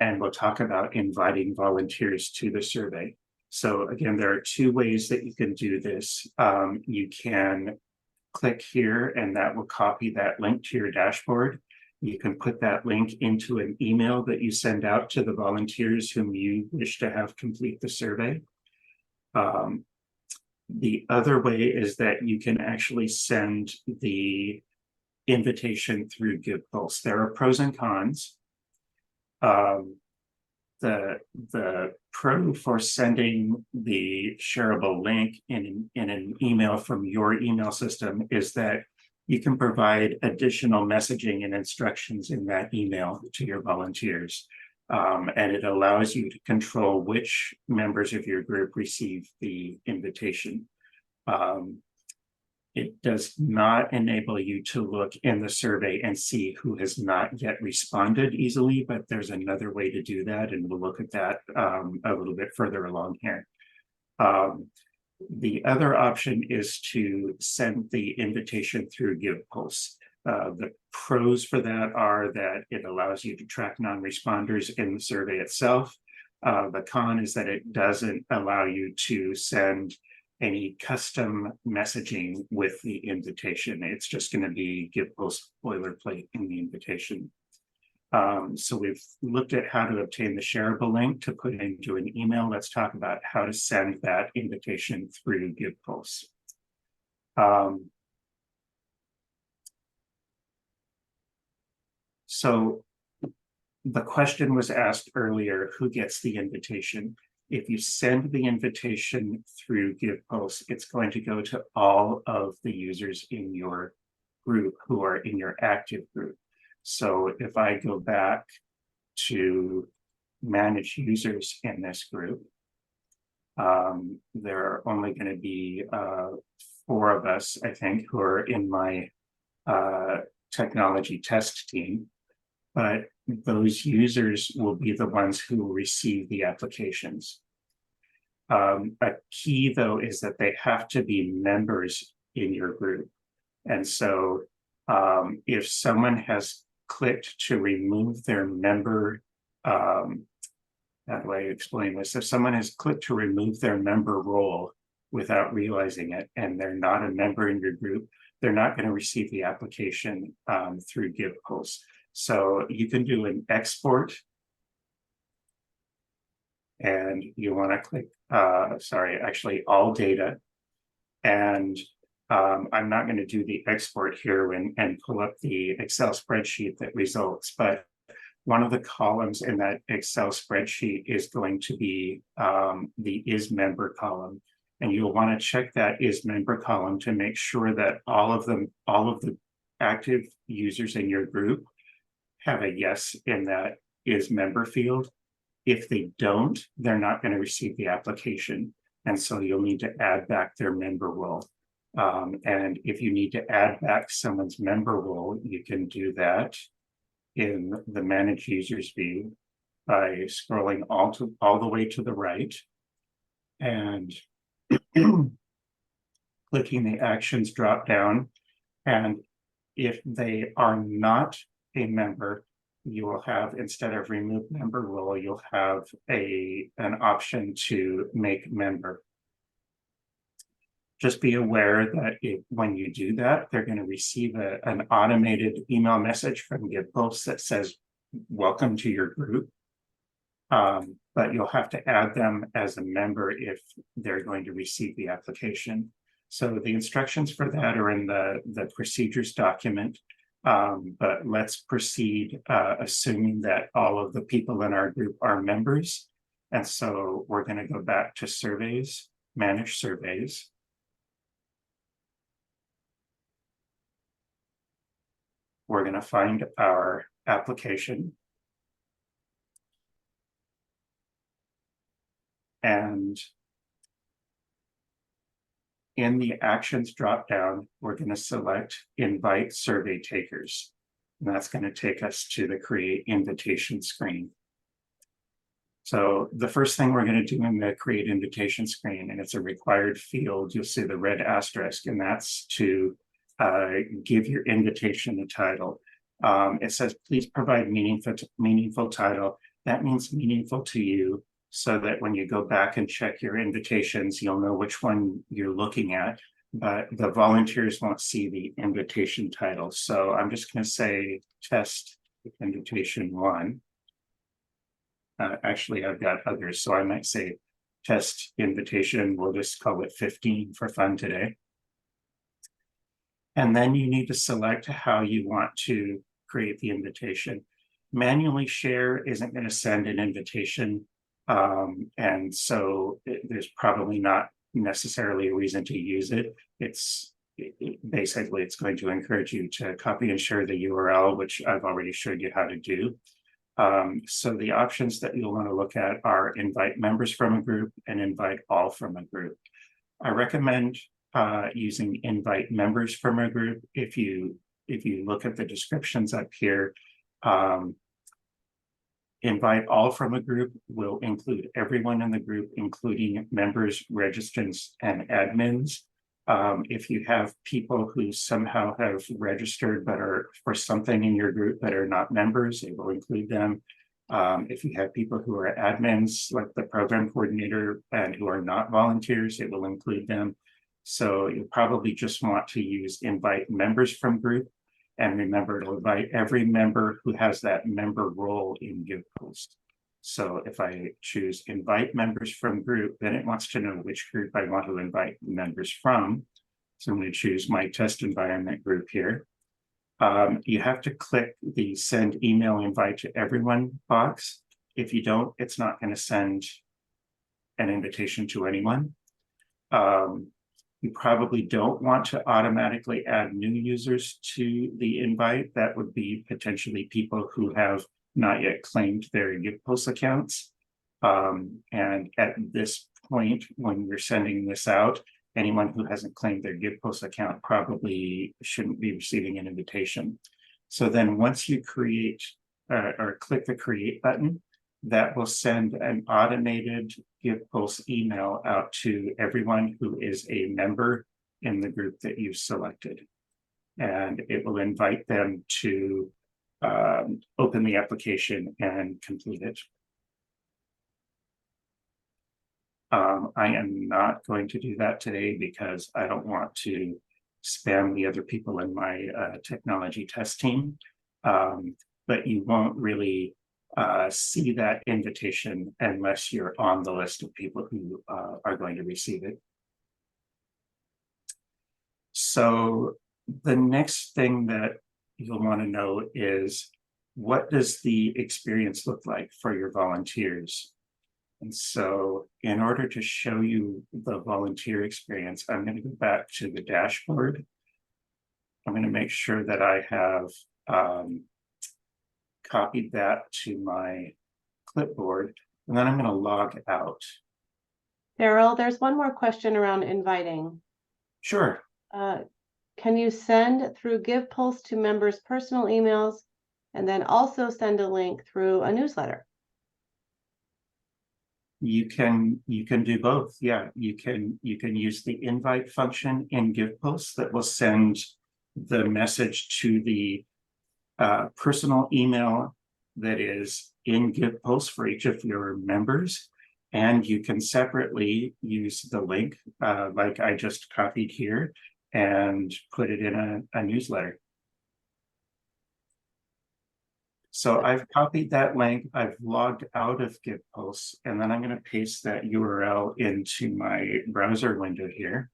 [SPEAKER 2] And we'll talk about inviting volunteers to the survey. So again, there are two ways that you can do this. You can click here and that will copy that link to your dashboard. You can put that link into an email that you send out to the volunteers whom you wish to have complete the survey. The other way is that you can actually send the invitation through GivePulse. There are pros and cons. The pro for sending the shareable link in an email from your email system is that you can provide additional messaging and instructions in that email to your volunteers. And it allows you to control which members of your group receive the invitation. It does not enable you to look in the survey and see who has not yet responded easily, but there's another way to do that, and we'll look at that a little bit further along here. The other option is to send the invitation through GivePulse. The pros for that are that it allows you to track non-responders in the survey itself. The con is that it doesn't allow you to send any custom messaging with the invitation. It's just going to be GivePulse boilerplate in the invitation. So we've looked at how to obtain the shareable link to put into an email. Let's talk about how to send that invitation through GivePulse. So the question was asked earlier, who gets the invitation? If you send the invitation through GivePulse, it's going to go to all of the users in your group who are in your active group. So if I go back to manage users in this group, there are only going to be 4 of us, I think, who are in my technology test team. But those users will be the ones who receive the applications. A key, though, is that they have to be members in your group. And so if someone has clicked to remove their member, how do I explain this? If someone has clicked to remove their member role without realizing it, and they're not a member in your group, they're not going to receive the application through GivePulse. So you can do an export, and you want to click, actually all data. And I'm not going to do the export here and pull up the Excel spreadsheet that results, but one of the columns in that Excel spreadsheet is going to be the is member column. And you'll want to check that is member column to make sure that all of the active users in your group have a yes in that is member field. If they don't, they're not going to receive the application. And so you'll need to add back their member role. And if you need to add back someone's member role, you can do that in the Manage Users view by scrolling all the way to the right and clicking the Actions drop down. And if they are not a member, you will have, instead of remove member role, you'll have an option to make member. Just be aware that when you do that, they're going to receive an automated email message from GivePulse that says, welcome to your group. But you'll have to add them as a member if they're going to receive the application. So the instructions for that are in the procedures document. But let's proceed assuming that all of the people in our group are members. And so we're going to go back to surveys, manage surveys. We're going to find our application. And in the actions dropdown, we're going to select invite survey takers. And that's going to take us to the create invitation screen. So the first thing we're going to do in the create invitation screen, and it's a required field, you'll see the red asterisk, and that's to give your invitation a title. It says, please provide meaningful title. That means meaningful to you, so that when you go back and check your invitations, you'll know which one you're looking at, but the volunteers won't see the invitation title. So I'm just going to say test invitation 1. Actually, I've got others, so I might say test invitation. We'll just call it 15 for fun today. And then you need to select how you want to create the invitation. Manually share isn't going to send an invitation. And so there's probably not necessarily a reason to use it. Basically, it's going to encourage you to copy and share the URL, which I've already showed you how to do. So the options that you'll want to look at are invite members from a group and invite all from a group. I recommend using invite members from a group. If you look at the descriptions up here, invite all from a group will include everyone in the group, including members, registrants, and admins. If you have people who somehow have registered but are for something in your group that are not members, it will include them. If you have people who are admins, like the program coordinator, and who are not volunteers, it will include them. So you probably just want to use invite members from group, and remember to invite every member who has that member role in GivePulse. So if I choose invite members from group, then it wants to know which group I want to invite members from. So I'm going to choose my test environment group here. You have to click the send email invite to everyone box. If you don't, it's not going to send an invitation to anyone. You probably don't want to automatically add new users to the invite. That would be potentially people who have not yet claimed their GivePulse accounts. And at this point, when you're sending this out, anyone who hasn't claimed their GivePulse account probably shouldn't be receiving an invitation. So then once you create or click the create button, that will send an automated GivePulse email out to everyone who is a member in the group that you've selected. And it will invite them to open the application and complete it. I am not going to do that today because I don't want to spam the other people in my technology test team. But you won't really see that invitation unless you're on the list of people who are going to receive it. So the next thing that you'll want to know is, what does the experience look like for your volunteers? And so in order to show you the volunteer experience, I'm going to go back to the dashboard. I'm going to make sure that I have copied that to my clipboard, and then I'm going to log out.
[SPEAKER 1] Daryl, there's one more question around inviting.
[SPEAKER 2] Sure.
[SPEAKER 1] Can you send through GivePulse to members' personal emails and then also send a link through a newsletter?
[SPEAKER 2] You can do both. Yeah, you can use the invite function in GivePulse that will send the message to the personal email that is in GivePulse for each of your members, and you can separately use the link like I just copied here and put it in a newsletter. So I've copied that link, I've logged out of GivePulse, and then I'm going to paste that URL into my browser window here.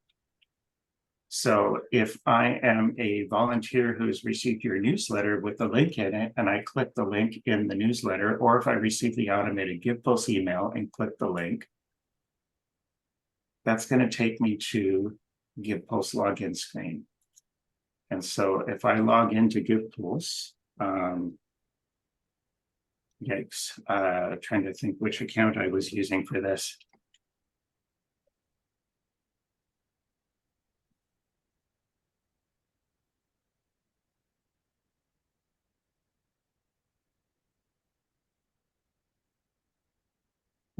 [SPEAKER 2] So if I am a volunteer who's received your newsletter with the link in it, and I click the link in the newsletter, or if I receive the automated GivePulse email and click the link, that's going to take me to GivePulse login screen. And so if I log into GivePulse, yikes, trying to think which account I was using for this.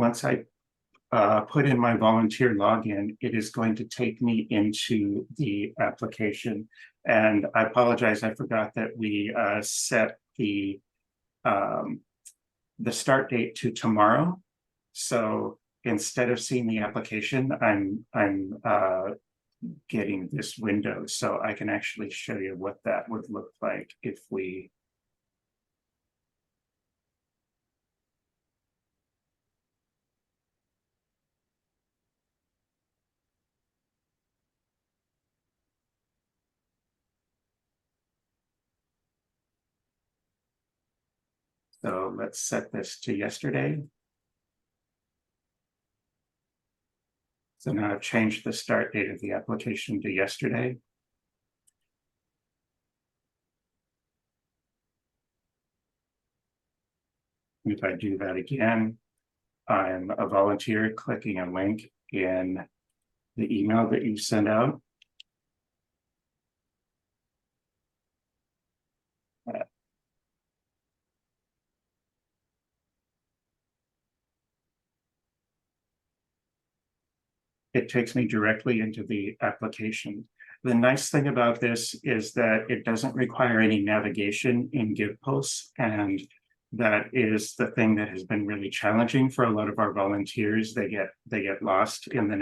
[SPEAKER 2] once I put in my volunteer login, it is going to take me into the application. And I apologize, I forgot that we set the start date to tomorrow. So instead of seeing the application, I'm getting this window, so I can actually show you what that would look like if we. So let's set this to yesterday. So now I've changed the start date of the application to yesterday. If I do that again, I'm a volunteer clicking a link in the email that you sent out. It takes me directly into the application. The nice thing about this is that it doesn't require any navigation in GivePulse, and that is the thing that has been really challenging for a lot of our volunteers. They get lost in the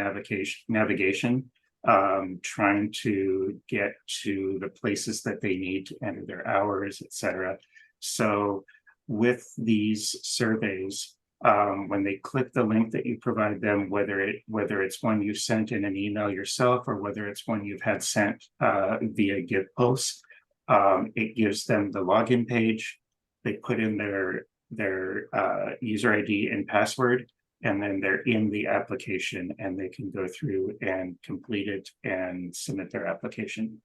[SPEAKER 2] navigation, trying to get to the places that they need to enter their hours, etc. So with these surveys, when they click the link that you provide them, whether it's one you sent in an email yourself or whether it's one you've had sent via GivePulse, it gives them the login page. They put in their user ID and password, and then they're in the application, and they can go through and complete it and submit their application.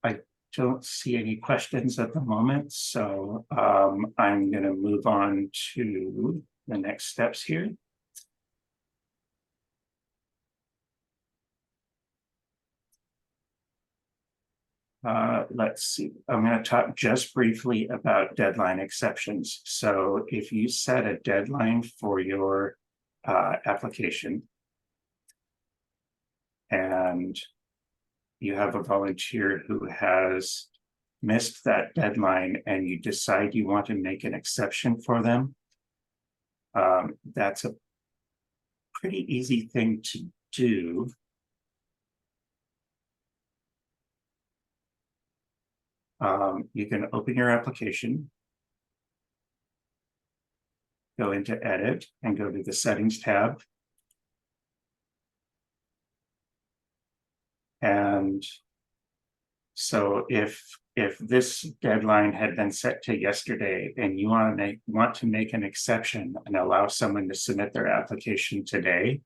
[SPEAKER 2] I don't see any questions at the moment, so I'm going to move on to the next steps here. Let's see, I'm going to talk just briefly about deadline exceptions. So if you set a deadline for your application and you have a volunteer who has missed that deadline and you decide you want to make an exception for them, that's a pretty easy thing to do. You can open your application, go into edit and go to the settings tab. And so if this deadline had been set to yesterday and you want to make an exception and allow someone to submit their application today,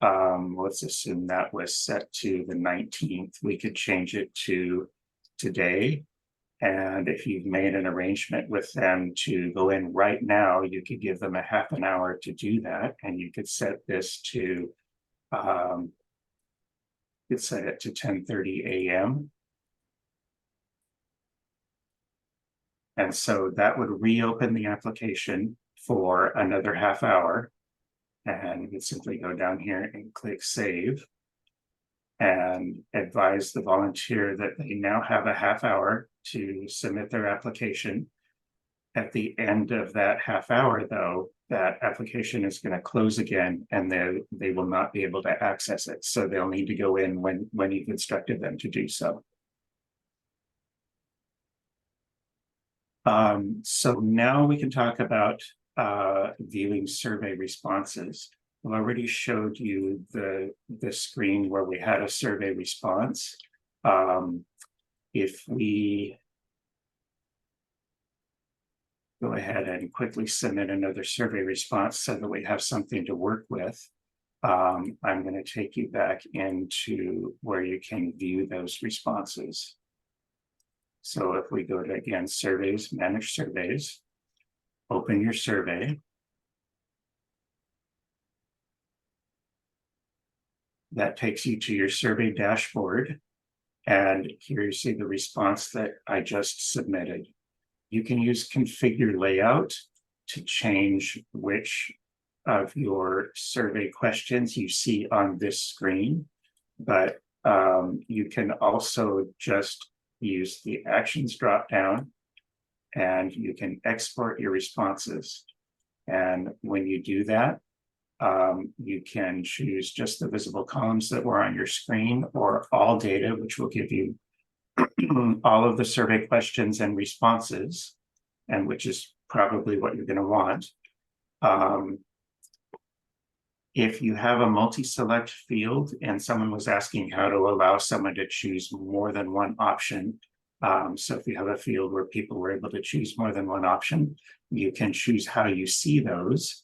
[SPEAKER 2] let's assume that was set to the 19th, we could change it to today. And if you've made an arrangement with them to go in right now, you could give them a half an hour to do that. And you could set this to, you'd set it to 10:30 a.m. And so that would reopen the application for another half hour. And you simply go down here and click save and advise the volunteer that they now have a half hour to submit their application. At the end of that half hour, though, that application is going to close again and they will not be able to access it. So they'll need to go in when you've instructed them to do so. So now we can talk about viewing survey responses. I've already showed you the screen where we had a survey response. If we go ahead and quickly submit another survey response so that we have something to work with, I'm going to take you back into where you can view those responses. So if we go to, again, surveys, manage surveys, open your survey. That takes you to your survey dashboard. And here you see the response that I just submitted. You can use configure layout to change which of your survey questions you see on this screen, but you can also just use the actions dropdown and you can export your responses. And when you do that, you can choose just the visible columns that were on your screen or all data, which will give you all of the survey questions and responses, and which is probably what you're going to want. If you have a multi-select field and someone was asking how to allow someone to choose more than one option, so if you have a field where people were able to choose more than one option, you can choose how you see those.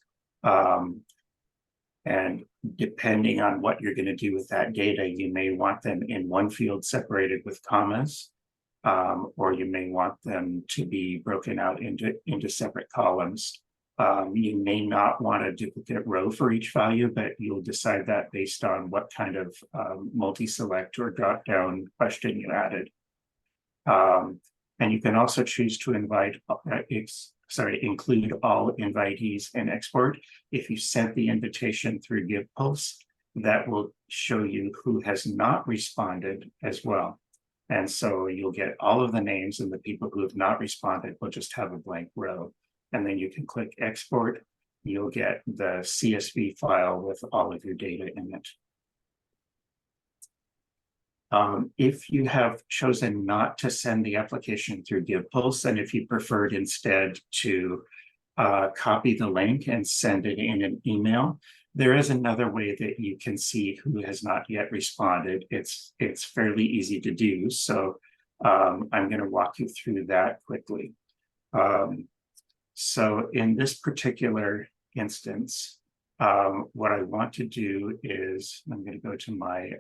[SPEAKER 2] And depending on what you're going to do with that data, you may want them in one field separated with commas, or you may want them to be broken out into separate columns. You may not want a duplicate row for each value, but you'll decide that based on what kind of multi-select or drop-down question you added. And you can also choose to include all invitees in export. If you sent the invitation through GivePulse, that will show you who has not responded as well. And so you'll get all of the names, and the people who have not responded will just have a blank row. And then you can click export. You'll get the CSV file with all of your data in it. If you have chosen not to send the application through GivePulse, and if you preferred instead to copy the link and send it in an email, there is another way that you can see who has not yet responded. It's fairly easy to do, so I'm going to walk you through that quickly. So in this particular instance, what I want to do is I'm going to go to my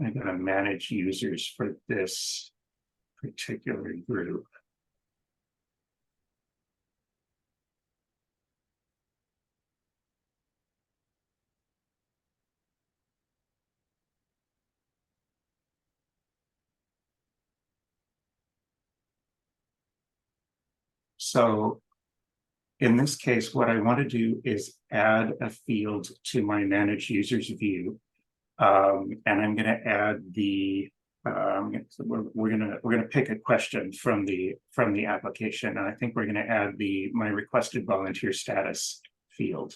[SPEAKER 2] I'm going to manage users for this particular group. So in this case, what I want to do is add a field to my manage users view. And I'm going to add the so we're gonna pick a question from the application, and I think we're going to add my requested volunteer status field.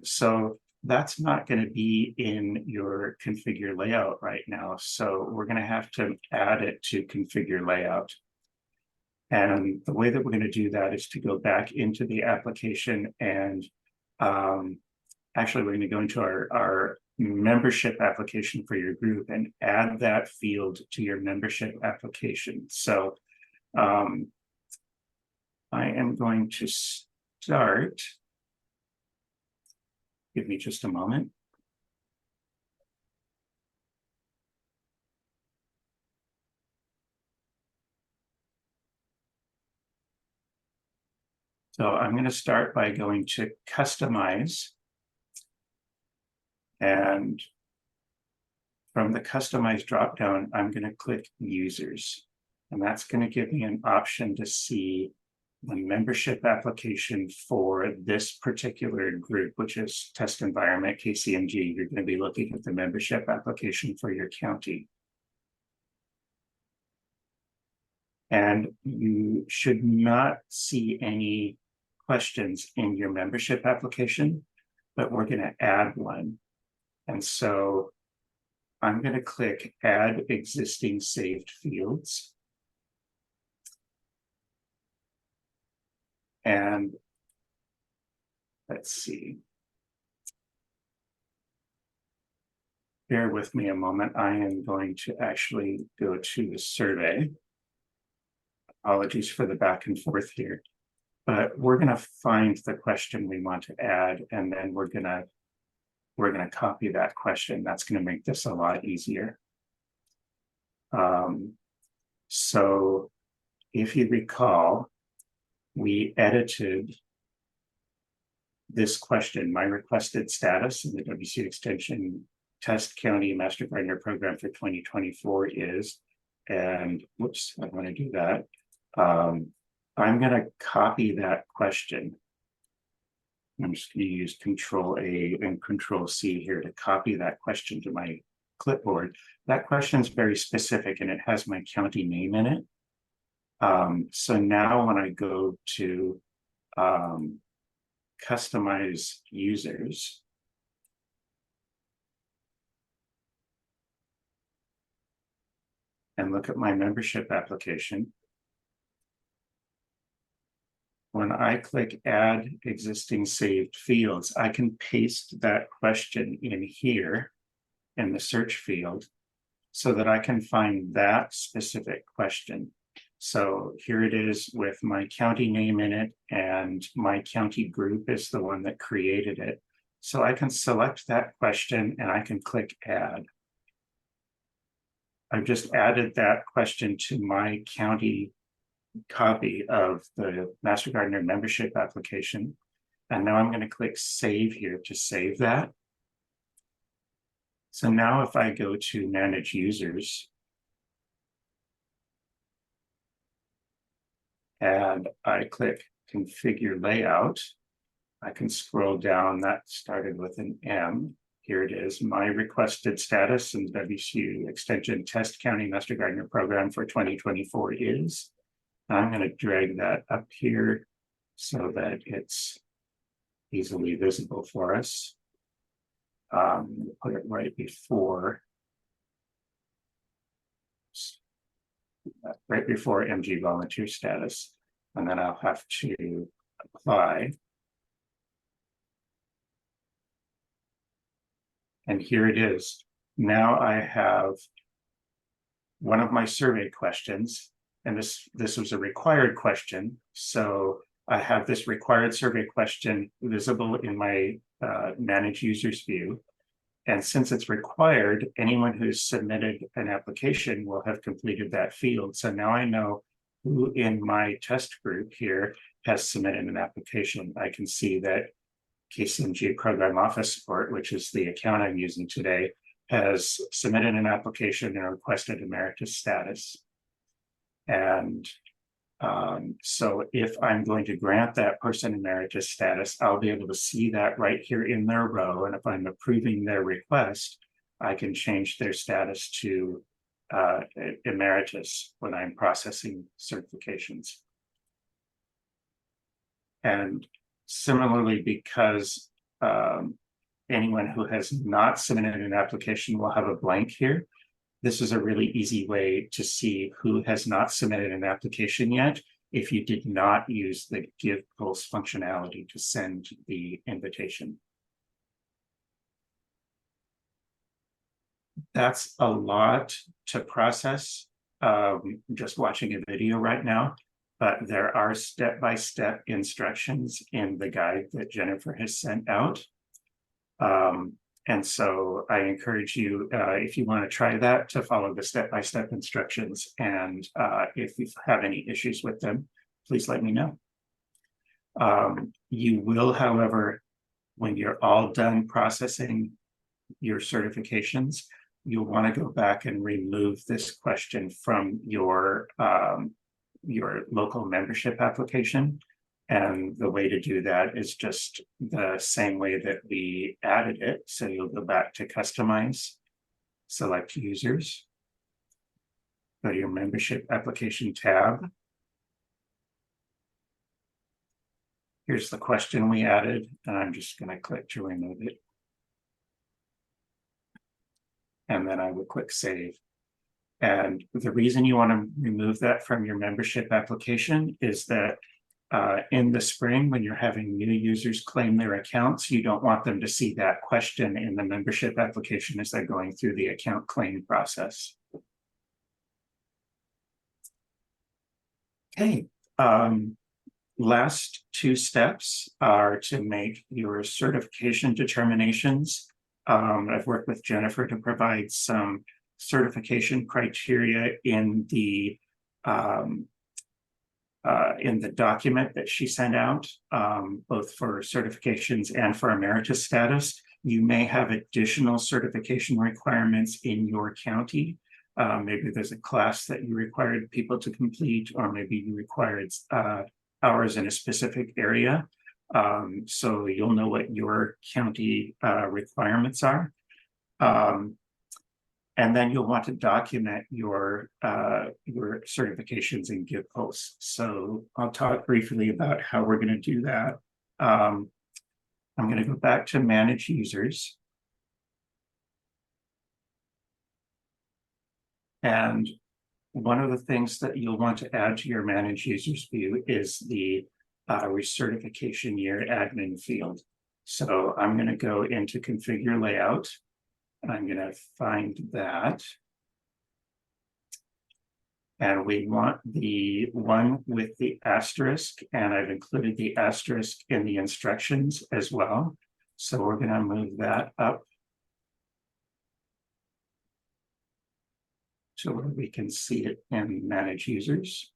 [SPEAKER 2] So that's not going to be in your configure layout right now, so we're going to have to add it to configure layout. And the way that we're going to do that is to go back into the application and actually we're going to go into our membership application for your group and add that field to your membership application. So I am going to start. Give me just a moment. So I'm going to start by going to customize. And from the customize dropdown, I'm going to click users. And that's going to give me an option to see the membership application for this particular group, which is test environment, KCMG. You're going to be looking at the membership application for your county. And you should not see any questions in your membership application, but we're going to add one. And so I'm going to click add existing saved fields. And let's see. Bear with me a moment. I am going to actually go to the survey. Apologies for the back and forth here, but we're going to find the question we want to add, and then we're going to copy that question. That's going to make this a lot easier. So if you recall, we edited this question, my requested status, in the WC extension Test County Master Gardener Program for 2024 is. And whoops, I want to do that. I'm going to copy that question. I'm just going to use Control A and Control C here to copy that question to my clipboard. That question is very specific and it has my county name in it. So now when I go to customize users, and look at my membership application, when I click add existing saved fields, I can paste that question in here in the search field so that I can find that specific question. So here it is with my county name in it, and my county group is the one that created it. So I can select that question and I can click add. I've just added that question to my county copy of the Master Gardener membership application. And now I'm going to click save here to save that. So now if I go to manage users and I click configure layout, I can scroll down. That started with an M. Here it is, my requested status in WCU Extension Test County Master Gardener Program for 2024 is. I'm going to drag that up here so that it's easily visible for us. Put it right before MG volunteer status, and then I'll have to apply. And here it is. Now I have one of my survey questions, and this was a required question. So I have this required survey question visible in my manage users view. And since it's required, anyone who's submitted an application will have completed that field. So now I know who in my test group here has submitted an application. I can see that KCMG Program Office Support, which is the account I'm using today, has submitted an application and requested emeritus status. And so if I'm going to grant that person emeritus status, I'll be able to see that right here in their row. And if I'm approving their request, I can change their status to emeritus when I'm processing certifications. And similarly, because anyone who has not submitted an application will have a blank here, this is a really easy way to see who has not submitted an application yet if you did not use the GivePulse functionality to send the invitation. That's a lot to process just watching a video right now, but there are step-by-step instructions in the guide that Jennifer has sent out. And so I encourage you, if you want to try that, to follow the step-by-step instructions. And if you have any issues with them, please let me know. You will, however, when you're all done processing your certifications, you'll want to go back and remove this question from your local membership application. And the way to do that is just the same way that we added it. So you'll go back to customize, select users, go to your membership application tab. Here's the question we added, and I'm just going to click to remove it. And then I will click save. And the reason you want to remove that from your membership application is that in the spring, when you're having new users claim their accounts, you don't want them to see that question in the membership application as they're going through the account claim process. Okay, last two steps are to make your certification determinations. I've worked with Jennifer to provide some certification criteria in the document that she sent out, both for certifications and for emeritus status. You may have additional certification requirements in your county. Maybe there's a class that you required people to complete, or maybe you required hours in a specific area. So you'll know what your county requirements are. And then you'll want to document your certifications in GivePulse. So I'll talk briefly about how we're going to do that. I'm going to go back to manage users. And one of the things that you'll want to add to your manage users view is the recertification year admin field. So I'm going to go into configure layout. And I'm going to find that. And we want the one with the asterisk, and I've included the asterisk in the instructions as well. So we're going to move that up to where we can see it in manage users.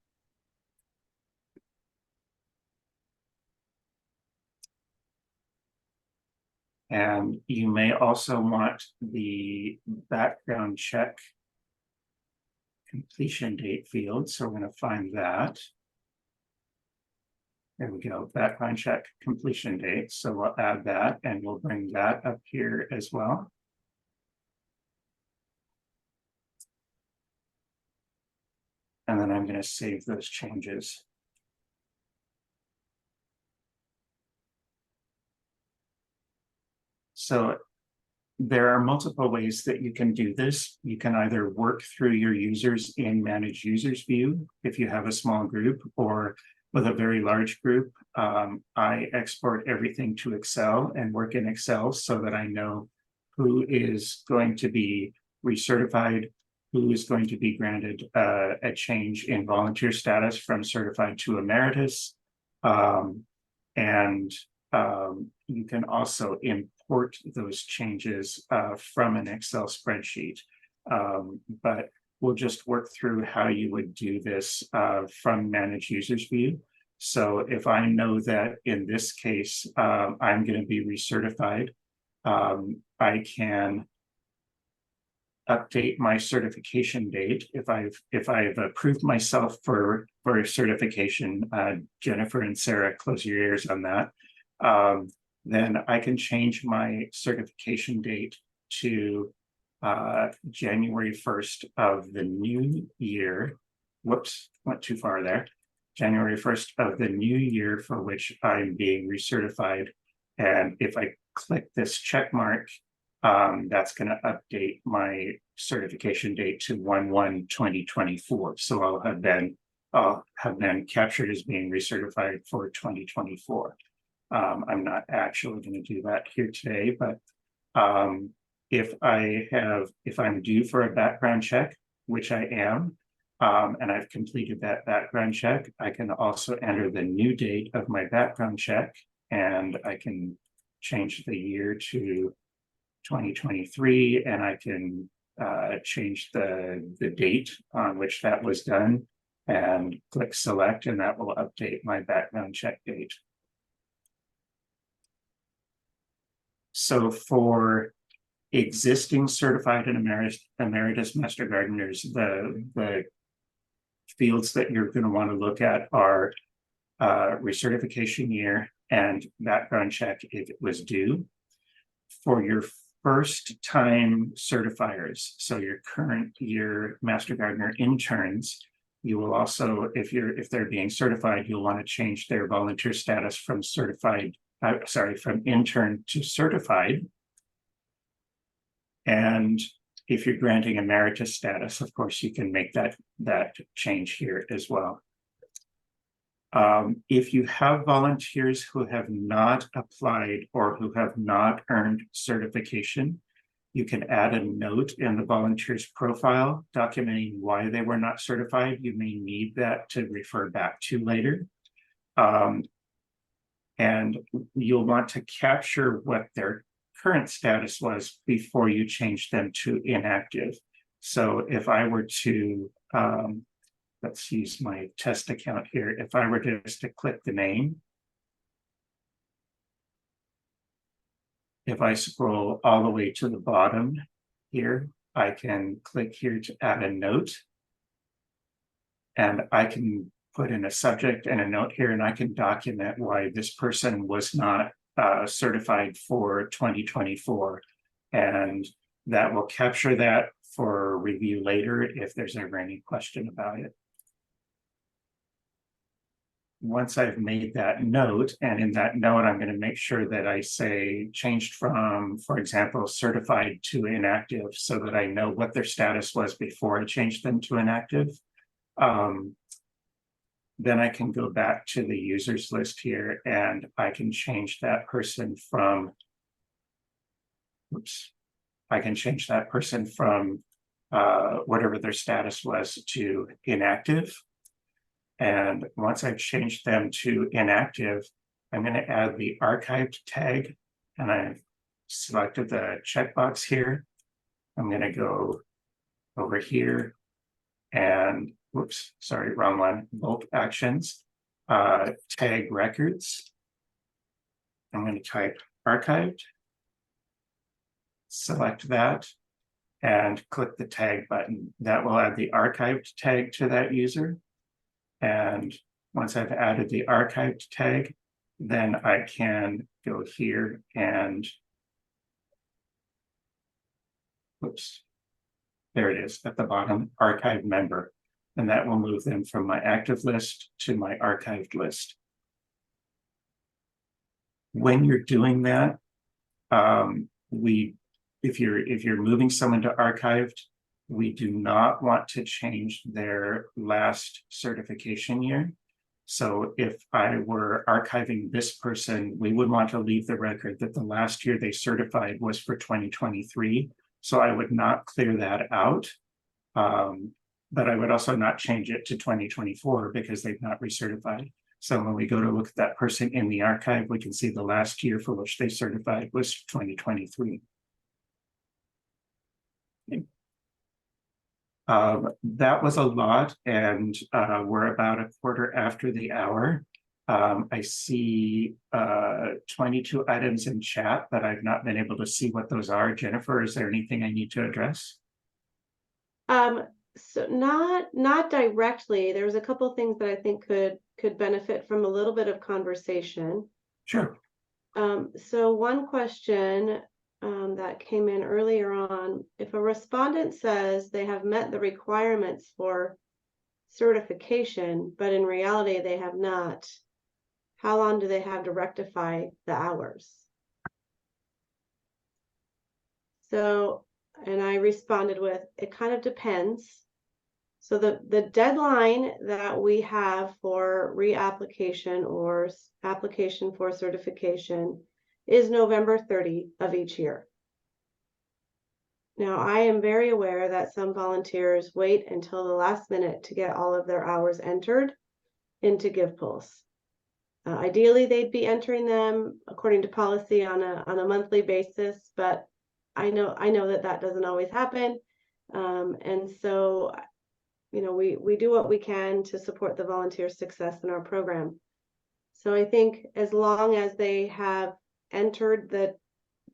[SPEAKER 2] And you may also want the background check completion date field. So we're going to find that. There we go, background check completion date. So we'll add that and we'll bring that up here as well. And then I'm going to save those changes. So there are multiple ways that you can do this. You can either work through your users in manage users view if you have a small group, or with a very large group. I export everything to Excel and work in Excel so that I know who is going to be recertified, who is going to be granted a change in volunteer status from certified to emeritus. You can also import those changes from an Excel spreadsheet. But we'll just work through how you would do this from manage users view. So if I know that in this case, I'm going to be recertified, I can update my certification date. If I've approved myself for certification, Jennifer and Sarah, close your ears on that. Then I can change my certification date to January 1st of the new year. Whoops, went too far there. January 1st of the new year for which I'm being recertified. And if I click this check mark, that's going to update my certification date to 1/1/2024. So I'll have been captured as being recertified for 2024. I'm not actually going to do that here today, but if I'm due for a background check, which I am, and I've completed that background check, I can also enter the new date of my background check, and I can change the year to 2023, and I can change the date on which that was done, and click select, and that will update my background check date. So for existing certified and emeritus master gardeners, the fields that you're going to want to look at are recertification year and background check if it was due. For your first time certifiers, so your current year master gardener interns, you will also, if they're being certified, you'll want to change their volunteer status from from intern to certified. And if you're granting emeritus status, of course, you can make that change here as well. If you have volunteers who have not applied or who have not earned certification, you can add a note in the volunteer's profile documenting why they were not certified. You may need that to refer back to later. And you'll want to capture what their current status was before you change them to inactive. So if I were to, let's use my test account here. If I were just to click the name, if I scroll all the way to the bottom here, I can click here to add a note. And I can put in a subject and a note here, and I can document why this person was not certified for 2024. And that will capture that for review later if there's ever any question about it. Once I've made that note, and in that note, I'm going to make sure that I say changed from, for example, certified to inactive, so that I know what their status was before I changed them to inactive. Then I can go back to the users list here and I can change that person from, I can change that person from whatever their status was to inactive. And once I've changed them to inactive, I'm going to add the archived tag, and I've selected the checkbox here. I'm going to go over here and whoops, sorry, wrong one, bulk actions, tag records. I'm going to type archived, select that, and click the tag button. That will add the archived tag to that user. And once I've added the archived tag, then I can go here and, whoops, there it is at the bottom, archive member. And that will move them from my active list to my archived list. When you're doing that, if you're moving someone to archived, we do not want to change their last certification year. So if I were archiving this person, we would want to leave the record that the last year they certified was for 2023. So I would not clear that out. But I would also not change it to 2024 because they've not recertified. So when we go to look at that person in the archive, we can see the last year for which they certified was 2023. Okay. That was a lot, and we're about a quarter after the hour. I see 22 items in chat, but I've not been able to see what those are. Jennifer, is there anything I need to address?
[SPEAKER 1] So not directly. There's a couple of things that I think could benefit from a little bit of conversation.
[SPEAKER 2] Sure.
[SPEAKER 1] So one question that came in earlier on, if a respondent says they have met the requirements for certification, but in reality they have not, how long do they have to rectify the hours? So, and I responded with, it kind of depends. So the deadline that we have for reapplication or application for certification is November 30 of each year. Now, I am very aware that some volunteers wait until the last minute to get all of their hours entered into GivePulse. Ideally, they'd be entering them according to policy on a monthly basis, but I know that doesn't always happen. And so, you know, we do what we can to support the volunteer success in our program. So I think as long as they have entered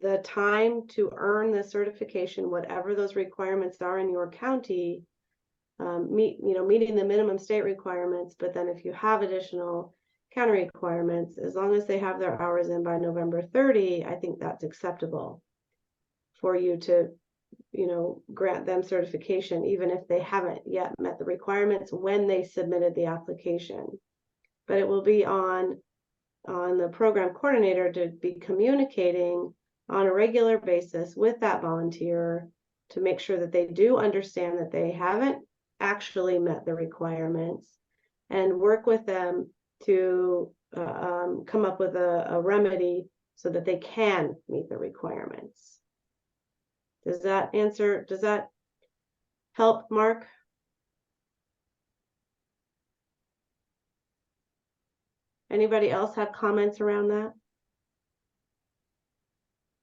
[SPEAKER 1] the time to earn the certification, whatever those requirements are in your county, meeting the minimum state requirements, but then if you have additional county requirements, as long as they have their hours in by November 30, I think that's acceptable for you to, grant them certification, even if they haven't yet met the requirements when they submitted the application. But it will be on the program coordinator to be communicating on a regular basis with that volunteer to make sure that they do understand that they haven't actually met the requirements, and work with them to come up with a remedy so that they can meet the requirements. Does that help, Mark? Anybody else have comments around that?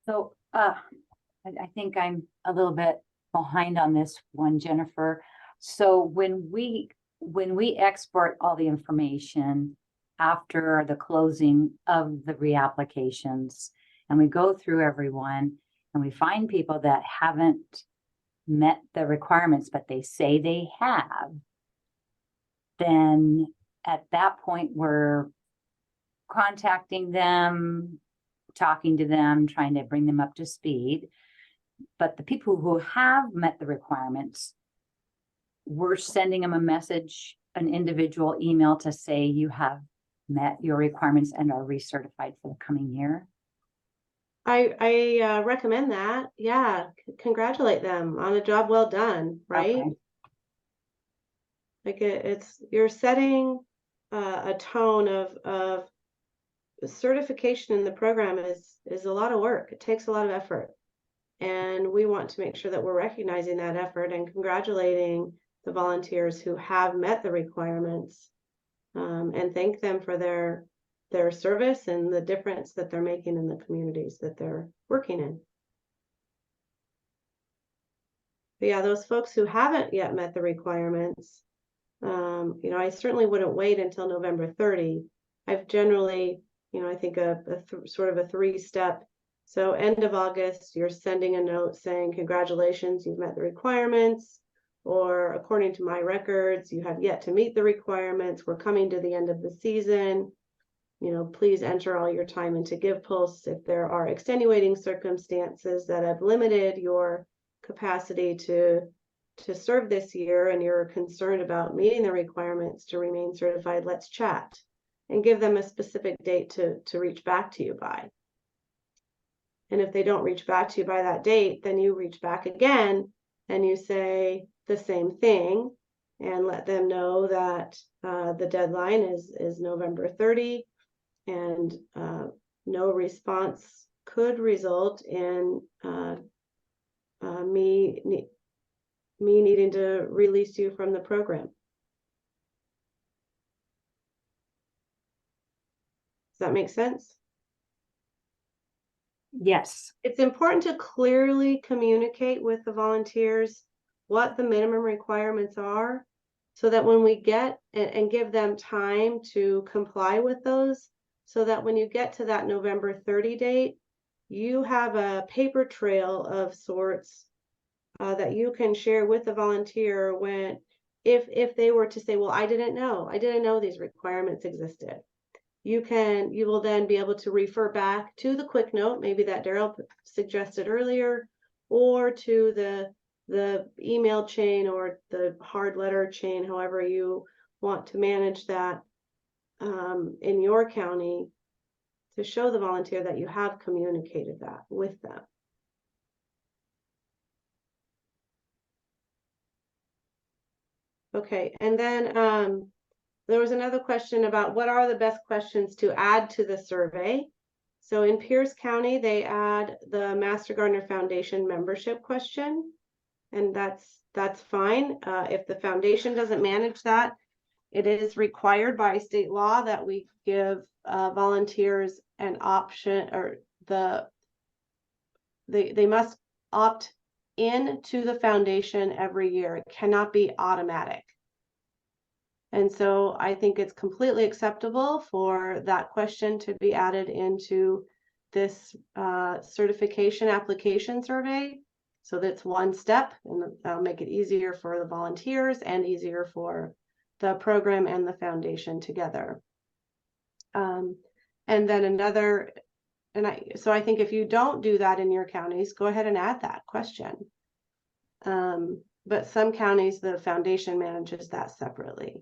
[SPEAKER 3] So I think I'm a little bit behind on this one, Jennifer. So when we export all the information after the closing of the reapplications, and we go through everyone and we find people that haven't met the requirements, but they say they have, then at that point, we're contacting them, talking to them, trying to bring them up to speed. But the people who have met the requirements, we're sending them a message, an individual email to say you have met your requirements and are recertified for the coming year.
[SPEAKER 1] I recommend that. Yeah, congratulate them on a job well done, right?
[SPEAKER 3] Okay.
[SPEAKER 1] Like it's you're setting a tone of certification in the program is a lot of work. It takes a lot of effort, and we want to make sure that we're recognizing that effort and congratulating the volunteers who have met the requirements, and thank them for their service and the difference that they're making in the communities that they're working in. But yeah, those folks who haven't yet met the requirements, you know, I certainly wouldn't wait until November 30. I've generally, you know, I think sort of a 3-step. So end of August, you're sending a note saying, congratulations, you've met the requirements, or according to my records, you have yet to meet the requirements. We're coming to the end of the season. You know, please enter all your time into GivePulse. If there are extenuating circumstances that have limited your capacity to serve this year and you're concerned about meeting the requirements to remain certified, let's chat, and give them a specific date to reach back to you by. And if they don't reach back to you by that date, then you reach back again and you say the same thing and let them know that the deadline is November 30, and no response could result in me needing to release you from the program. Does that make sense?
[SPEAKER 3] Yes.
[SPEAKER 1] It's important to clearly communicate with the volunteers what the minimum requirements are, so that when we get and give them time to comply with those, so that when you get to that November 30 date, you have a paper trail of sorts that you can share with the volunteer when, if they were to say, well, I didn't know these requirements existed. You will then be able to refer back to the quick note, maybe that Daryl suggested earlier, or to the email chain or the hard letter chain, however you want to manage that in your county, to show the volunteer that you have communicated that with them. Okay, and then there was another question about what are the best questions to add to the survey. So in Pierce County, they add the Master Gardener Foundation membership question, and that's fine. If the foundation doesn't manage that, it is required by state law that we give volunteers an option, or they must opt in to the foundation every year. It cannot be automatic. And so I think it's completely acceptable for that question to be added into this certification application survey. So that's one step, and that'll make it easier for the volunteers and easier for the program and the foundation together. And then another, so I think if you don't do that in your counties, go ahead and add that question. But some counties, the foundation manages that separately.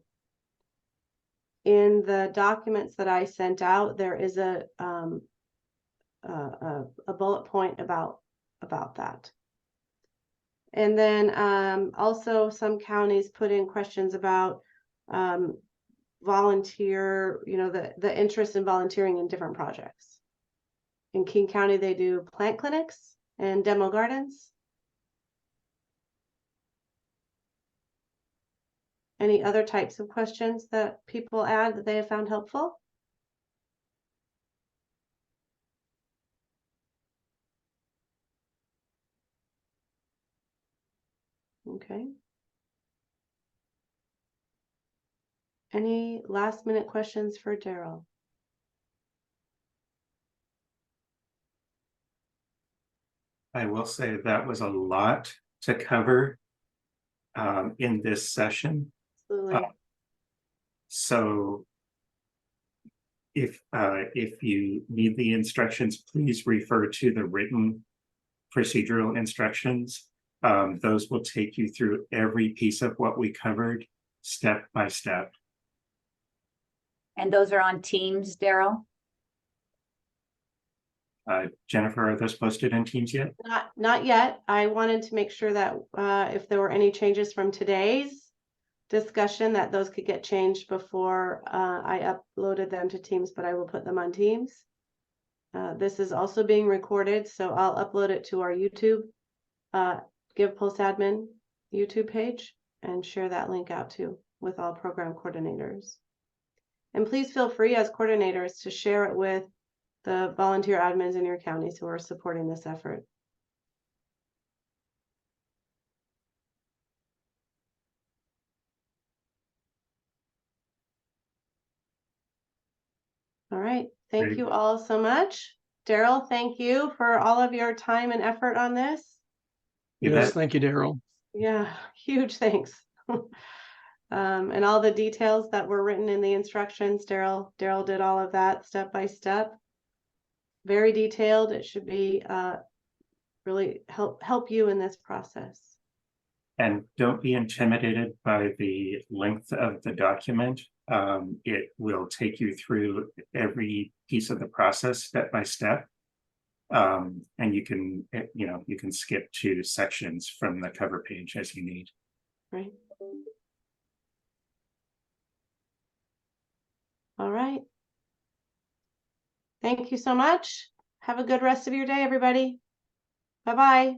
[SPEAKER 1] In the documents that I sent out, there is a bullet point about that. And then also some counties put in questions about volunteer, you know, the interest in volunteering in different projects. In King County, they do plant clinics and demo gardens. Any other types of questions that people add that they have found helpful? Okay. Any last minute questions for Daryl?
[SPEAKER 2] I will say that was a lot to cover in this session.
[SPEAKER 1] Absolutely.
[SPEAKER 2] So if you need the instructions, please refer to the written procedural instructions. Those will take you through every piece of what we covered step by step.
[SPEAKER 3] And those are on Teams, Daryl?
[SPEAKER 2] Jennifer, are those posted in Teams yet?
[SPEAKER 1] Not yet. I wanted to make sure that if there were any changes from today's discussion, that those could get changed before I uploaded them to Teams, but I will put them on Teams. This is also being recorded, so I'll upload it to our YouTube GivePulse admin YouTube page and share that link out too with all program coordinators. And please feel free as coordinators to share it with the volunteer admins in your counties who are supporting this effort. All right, thank
[SPEAKER 2] Great.
[SPEAKER 1] you all so much. Daryl, thank you for all of your time and effort on this.
[SPEAKER 2] You
[SPEAKER 7] Yes,
[SPEAKER 2] bet.
[SPEAKER 7] thank you, Daryl.
[SPEAKER 1] Yeah, huge thanks. And all the details that were written in the instructions, Daryl did all of that step by step. Very detailed. It should be really help you in this process.
[SPEAKER 2] And don't be intimidated by the length of the document. It will take you through every piece of the process step by step. And you can, you can skip to sections from the cover page as you need.
[SPEAKER 1] Right. All right. Thank you so much. Have a good rest of your day, everybody. Bye-bye.